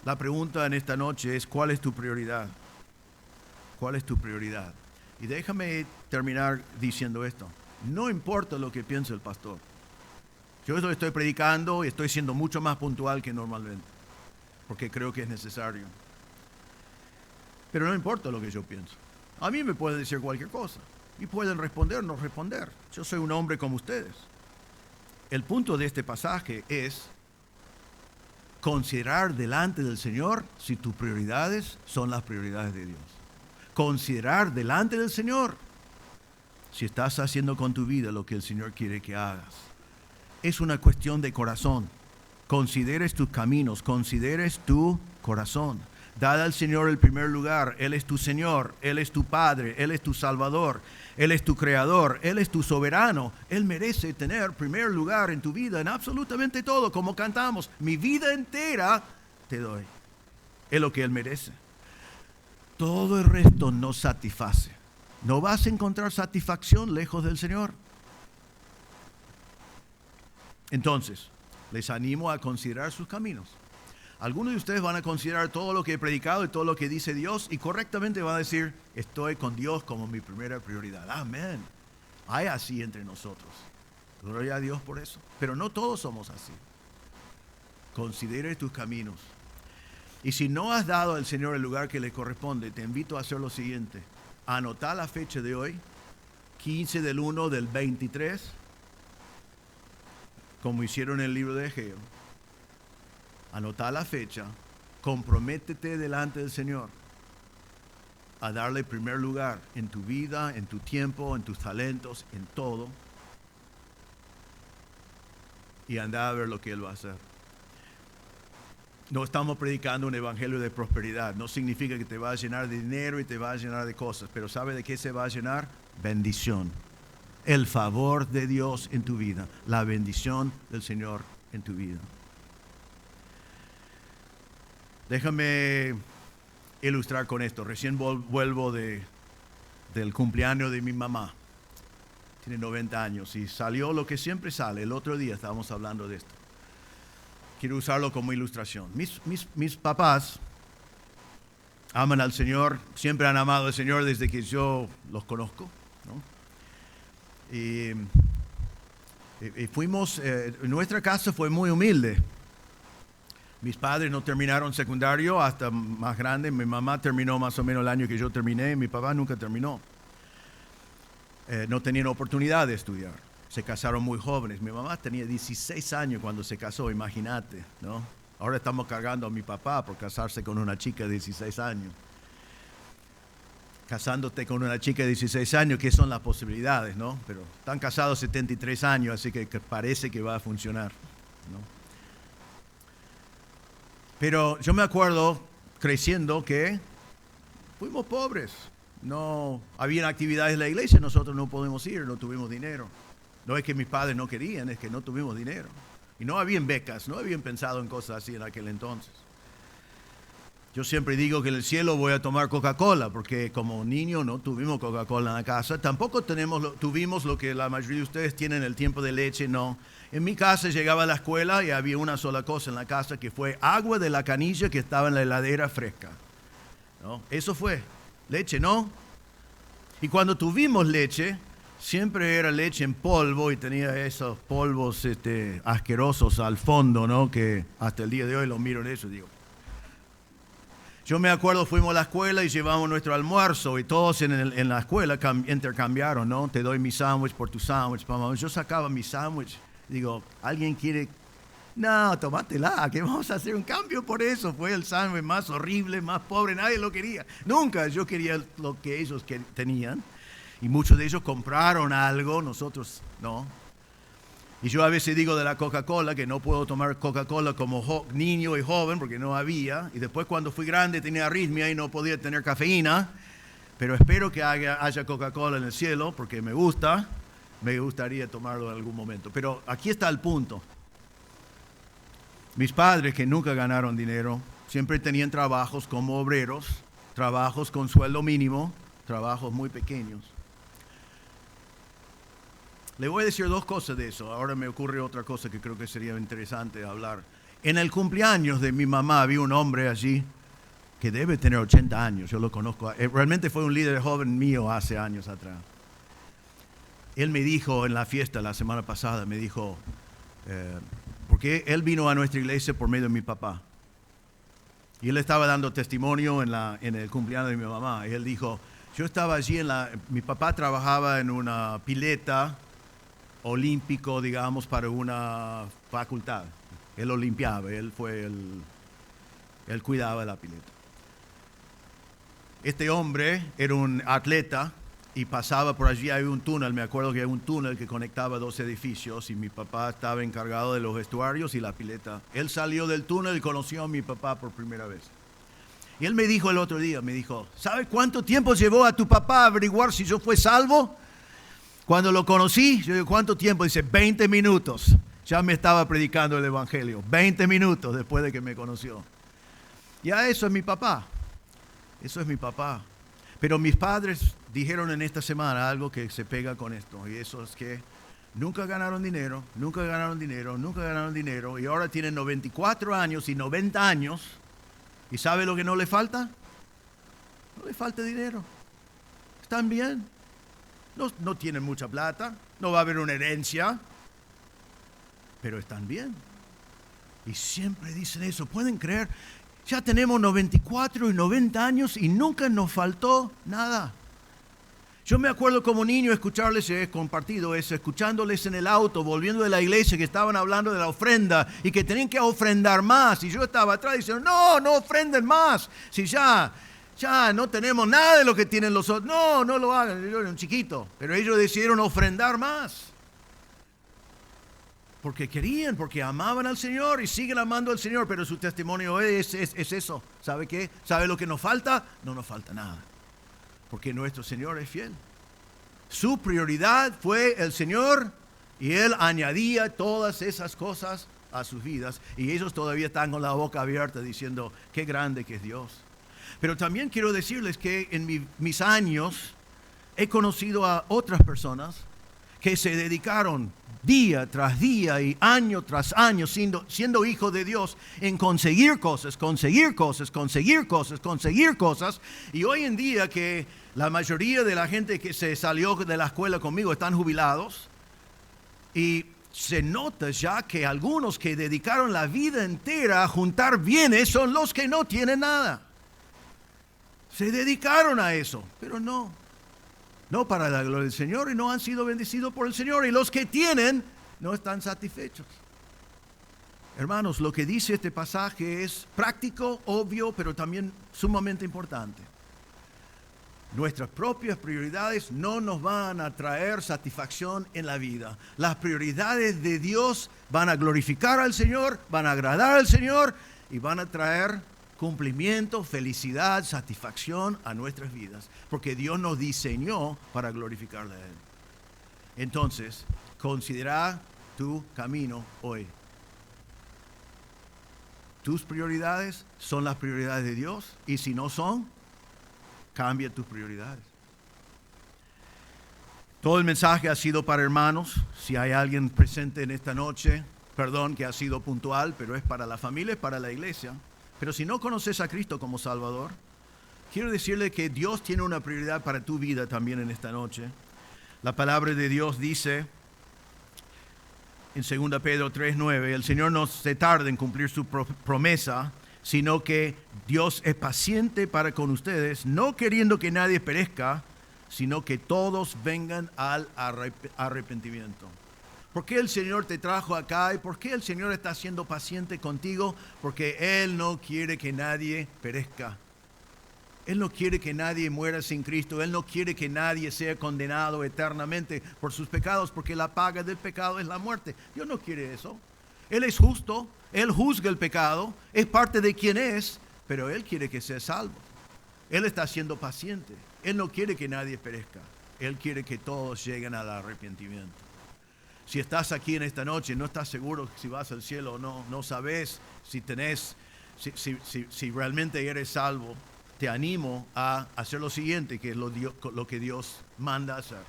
la pregunta en esta noche es, ¿cuál es tu prioridad? ¿Cuál es tu prioridad? Y déjame terminar diciendo esto. No importa lo que piense el pastor. Yo esto estoy predicando y estoy siendo mucho más puntual que normalmente, porque creo que es necesario. Pero no importa lo que yo pienso. A mí me pueden decir cualquier cosa y pueden responder o no responder. Yo soy un hombre como ustedes. El punto de este pasaje es considerar delante del Señor si tus prioridades son las prioridades de Dios. Considerar delante del Señor si estás haciendo con tu vida lo que el Señor quiere que hagas. Es una cuestión de corazón. Consideres tus caminos, consideres tu corazón. Dale al Señor el primer lugar. Él es tu Señor, Él es tu Padre, Él es tu Salvador, Él es tu Creador, Él es tu soberano. Él merece tener primer lugar en tu vida, en absolutamente todo, como cantamos. Mi vida entera te doy. Es lo que Él merece. Todo el resto no satisface. No vas a encontrar satisfacción lejos del Señor. Entonces, les animo a considerar sus caminos. Algunos de ustedes van a considerar todo lo que he predicado y todo lo que dice Dios y correctamente van a decir, estoy con Dios como mi primera prioridad. Amén. Hay así entre nosotros. Gloria a Dios por eso. Pero no todos somos así. Considere tus caminos. Y si no has dado al Señor el lugar que le corresponde, te invito a hacer lo siguiente. Anotá la fecha de hoy, 15 del 1 del 23, como hicieron en el libro de Egeo. Anotá la fecha, comprométete delante del Señor a darle primer lugar en tu vida, en tu tiempo, en tus talentos, en todo. Y anda a ver lo que Él va a hacer. No estamos predicando un evangelio de prosperidad. No significa que te va a llenar de dinero y te va a llenar de cosas. Pero ¿sabe de qué se va a llenar? Bendición. El favor de Dios en tu vida. La bendición del Señor en tu vida. Déjame ilustrar con esto. Recién vuelvo del cumpleaños de mi mamá. Tiene 90 años y salió lo que siempre sale. El otro día estábamos hablando de esto. Quiero usarlo como ilustración. Mis papás aman al Señor, siempre han amado al Señor desde que yo los conozco, ¿no? Y fuimos, nuestra casa fue muy humilde. Mis padres no terminaron secundario hasta más grande. Mi mamá terminó más o menos el año que yo terminé. Mi papá nunca terminó. No tenían oportunidad de estudiar. Se casaron muy jóvenes. Mi mamá tenía 16 años cuando se casó, imagínate, ¿no? Ahora estamos cargando a mi papá por casarse con una chica de 16 años. Casándote con una chica de 16 años, ¿qué son las posibilidades, no? Pero están casados 73 años, así que parece que va a funcionar, ¿no? Pero yo me acuerdo creciendo que fuimos pobres. No habían actividades en la iglesia, nosotros no podemos ir, no tuvimos dinero. No es que mis padres no querían, es que no tuvimos dinero. Y no habían becas, no habían pensado en cosas así en aquel entonces. Yo siempre digo que en el cielo voy a tomar Coca-Cola, porque como niño no tuvimos Coca-Cola en la casa. Tampoco tuvimos lo que la mayoría de ustedes tienen, el tiempo de leche, no. En mi casa llegaba a la escuela y había una sola cosa en la casa, que fue agua de la canilla que estaba en la heladera fresca, ¿no? Eso fue, leche, ¿no? Y cuando tuvimos leche, siempre era leche en polvo y tenía esos polvos asquerosos al fondo, ¿no? Que hasta el día de hoy lo miro en eso y digo. Yo me acuerdo, fuimos a la escuela y llevamos nuestro almuerzo y todos en la escuela intercambiaron, ¿no? Te doy mi sándwich por tu sándwich, mamá. Yo sacaba mi sándwich, digo, ¿alguien quiere? No, tomátela, que vamos a hacer un cambio por eso. Fue el sándwich más horrible, más pobre, nadie lo quería. Nunca, yo quería lo que ellos tenían. Y muchos de ellos compraron algo, nosotros no. Y yo a veces digo de la Coca-Cola que no puedo tomar Coca-Cola como niño y joven porque no había. Y después cuando fui grande tenía arritmia y no podía tener cafeína. Pero espero que haya Coca-Cola en el cielo porque me gustaría tomarlo en algún momento. Pero aquí está el punto. Mis padres, que nunca ganaron dinero, siempre tenían trabajos como obreros, trabajos con sueldo mínimo, trabajos muy pequeños. Le voy a decir dos cosas de eso. Ahora me ocurre otra cosa que creo que sería interesante hablar. En el cumpleaños de mi mamá había un hombre allí que debe tener 80 años. Yo lo conozco. Realmente fue un líder joven mío hace años atrás. Él me dijo en la fiesta la semana pasada, me dijo, porque él vino a nuestra iglesia por medio de mi papá. Y él estaba dando testimonio en el cumpleaños de mi mamá. Y él dijo, yo estaba allí mi papá trabajaba en una pileta olímpico, digamos, para una facultad. Él lo limpiaba, él cuidaba de la pileta. Este hombre era un atleta y pasaba por allí, hay un túnel, me acuerdo que hay un túnel que conectaba dos edificios y mi papá estaba encargado de los vestuarios y la pileta. Él salió del túnel y conoció a mi papá por primera vez. Y él me dijo el otro día, me dijo, ¿sabe cuánto tiempo llevó a tu papá a averiguar si yo fui salvo? Cuando lo conocí, yo digo, ¿cuánto tiempo? Dice, 20 minutos. Ya me estaba predicando el evangelio, 20 minutos después de que me conoció. Ya eso es mi papá, eso es mi papá. Pero mis padres dijeron en esta semana algo que se pega con esto, y eso es que nunca ganaron dinero, nunca ganaron dinero, nunca ganaron dinero, y ahora tienen 94 años y 90 años, ¿y sabe lo que no le falta? No le falta dinero. Están bien. No tienen mucha plata, no va a haber una herencia, pero están bien. Y siempre dicen eso, ¿pueden creer? Ya tenemos 94 y 90 años y nunca nos faltó nada. Yo me acuerdo como niño escucharles, he compartido eso, escuchándoles en el auto, volviendo de la iglesia, que estaban hablando de la ofrenda y que tenían que ofrendar más. Y yo estaba atrás diciendo, no ofrenden más. Si ya no tenemos nada de lo que tienen los otros. No lo hagan. Yo era un chiquito, pero ellos decidieron ofrendar más. Porque querían, porque amaban al Señor y siguen amando al Señor, pero su testimonio es eso. ¿Sabe qué? ¿Sabe lo que nos falta? No nos falta nada, porque nuestro Señor es fiel. Su prioridad fue el Señor y Él añadía todas esas cosas a sus vidas. Y ellos todavía están con la boca abierta diciendo, qué grande que es Dios. Pero también quiero decirles que en mis años he conocido a otras personas que se dedicaron día tras día y año tras año siendo hijos de Dios en conseguir cosas. Y hoy en día que la mayoría de la gente que se salió de la escuela conmigo están jubilados y se nota ya que algunos que dedicaron la vida entera a juntar bienes son los que no tienen nada. Se dedicaron a eso, pero no para la gloria del Señor y no han sido bendecidos por el Señor. Y los que tienen no están satisfechos. Hermanos, lo que dice este pasaje es práctico, obvio, pero también sumamente importante. Nuestras propias prioridades no nos van a traer satisfacción en la vida. Las prioridades de Dios van a glorificar al Señor, van a agradar al Señor y van a traer cumplimiento, felicidad, satisfacción a nuestras vidas, porque Dios nos diseñó para glorificarle a Él. Entonces, considera tu camino hoy. Tus prioridades son las prioridades de Dios, y si no son, cambia tus prioridades. Todo el mensaje ha sido para hermanos. Si hay alguien presente en esta noche, perdón que ha sido puntual, pero es para la familia, es para la iglesia. Pero si no conoces a Cristo como Salvador, quiero decirle que Dios tiene una prioridad para tu vida también en esta noche. La palabra de Dios dice en 2 Pedro 3:9, el Señor no se tarda en cumplir su promesa, sino que Dios es paciente para con ustedes, no queriendo que nadie perezca, sino que todos vengan al arrepentimiento. ¿Por qué el Señor te trajo acá y por qué el Señor está siendo paciente contigo? Porque Él no quiere que nadie perezca. Él no quiere que nadie muera sin Cristo. Él no quiere que nadie sea condenado eternamente por sus pecados, porque la paga del pecado es la muerte. Dios no quiere eso. Él es justo, Él juzga el pecado, es parte de quien es, pero Él quiere que sea salvo. Él está siendo paciente. Él no quiere que nadie perezca. Él quiere que todos lleguen al arrepentimiento. Si estás aquí en esta noche y no estás seguro si vas al cielo o no, no sabes si realmente eres salvo, te animo a hacer lo siguiente, que es lo que Dios manda hacer.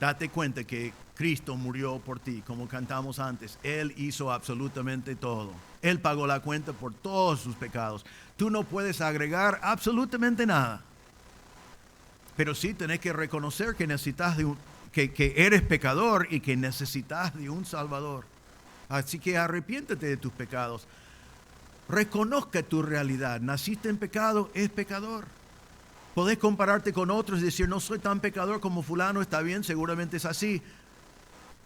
Date cuenta que Cristo murió por ti, como cantamos antes. Él hizo absolutamente todo. Él pagó la cuenta por todos sus pecados. Tú no puedes agregar absolutamente nada. Pero sí tenés que reconocer que necesitas que eres pecador y que necesitas de un Salvador. Así que arrepiéntete de tus pecados. Reconozca tu realidad. Naciste en pecado, es pecador. Podés compararte con otros y decir, no soy tan pecador como fulano, está bien, seguramente es así.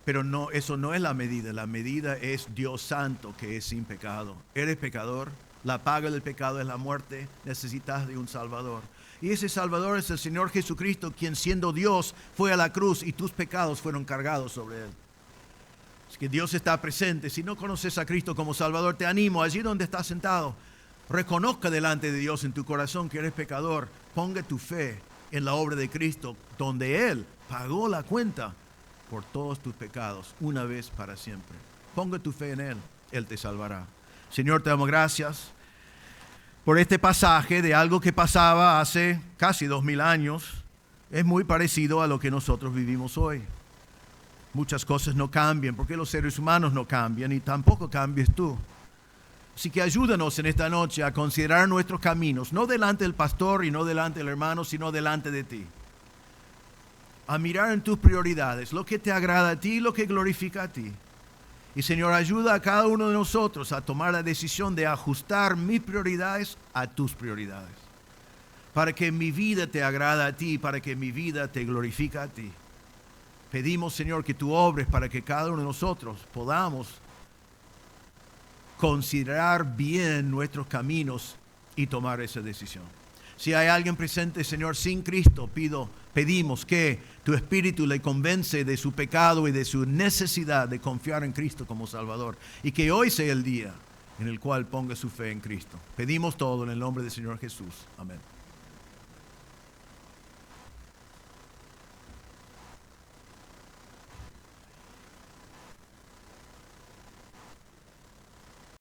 Pero no, eso no es la medida. La medida es Dios Santo, que es sin pecado. Eres pecador, la paga del pecado es la muerte, necesitas de un Salvador. Y ese Salvador es el Señor Jesucristo, quien siendo Dios fue a la cruz y tus pecados fueron cargados sobre Él. Es que Dios está presente. Si no conoces a Cristo como Salvador, te animo, allí donde estás sentado, reconozca delante de Dios en tu corazón que eres pecador. Ponga tu fe en la obra de Cristo, donde Él pagó la cuenta por todos tus pecados, una vez para siempre. Ponga tu fe en Él, Él te salvará. Señor, te damos gracias por este pasaje de algo que pasaba hace casi 2000 años. Es muy parecido a lo que nosotros vivimos hoy. Muchas cosas no cambian porque los seres humanos no cambian y tampoco cambies tú. Así que ayúdanos en esta noche a considerar nuestros caminos, no delante del pastor y no delante del hermano, sino delante de ti. A mirar en tus prioridades, lo que te agrada a ti y lo que glorifica a ti. Y Señor, ayuda a cada uno de nosotros a tomar la decisión de ajustar mis prioridades a tus prioridades. Para que mi vida te agrada a ti, para que mi vida te glorifica a ti. Pedimos, Señor, que tú obres para que cada uno de nosotros podamos considerar bien nuestros caminos y tomar esa decisión. Si hay alguien presente, Señor, sin Cristo, pedimos que tu Espíritu le convence de su pecado y de su necesidad de confiar en Cristo como Salvador. Y que hoy sea el día en el cual ponga su fe en Cristo. Pedimos todo en el nombre del Señor Jesús. Amén.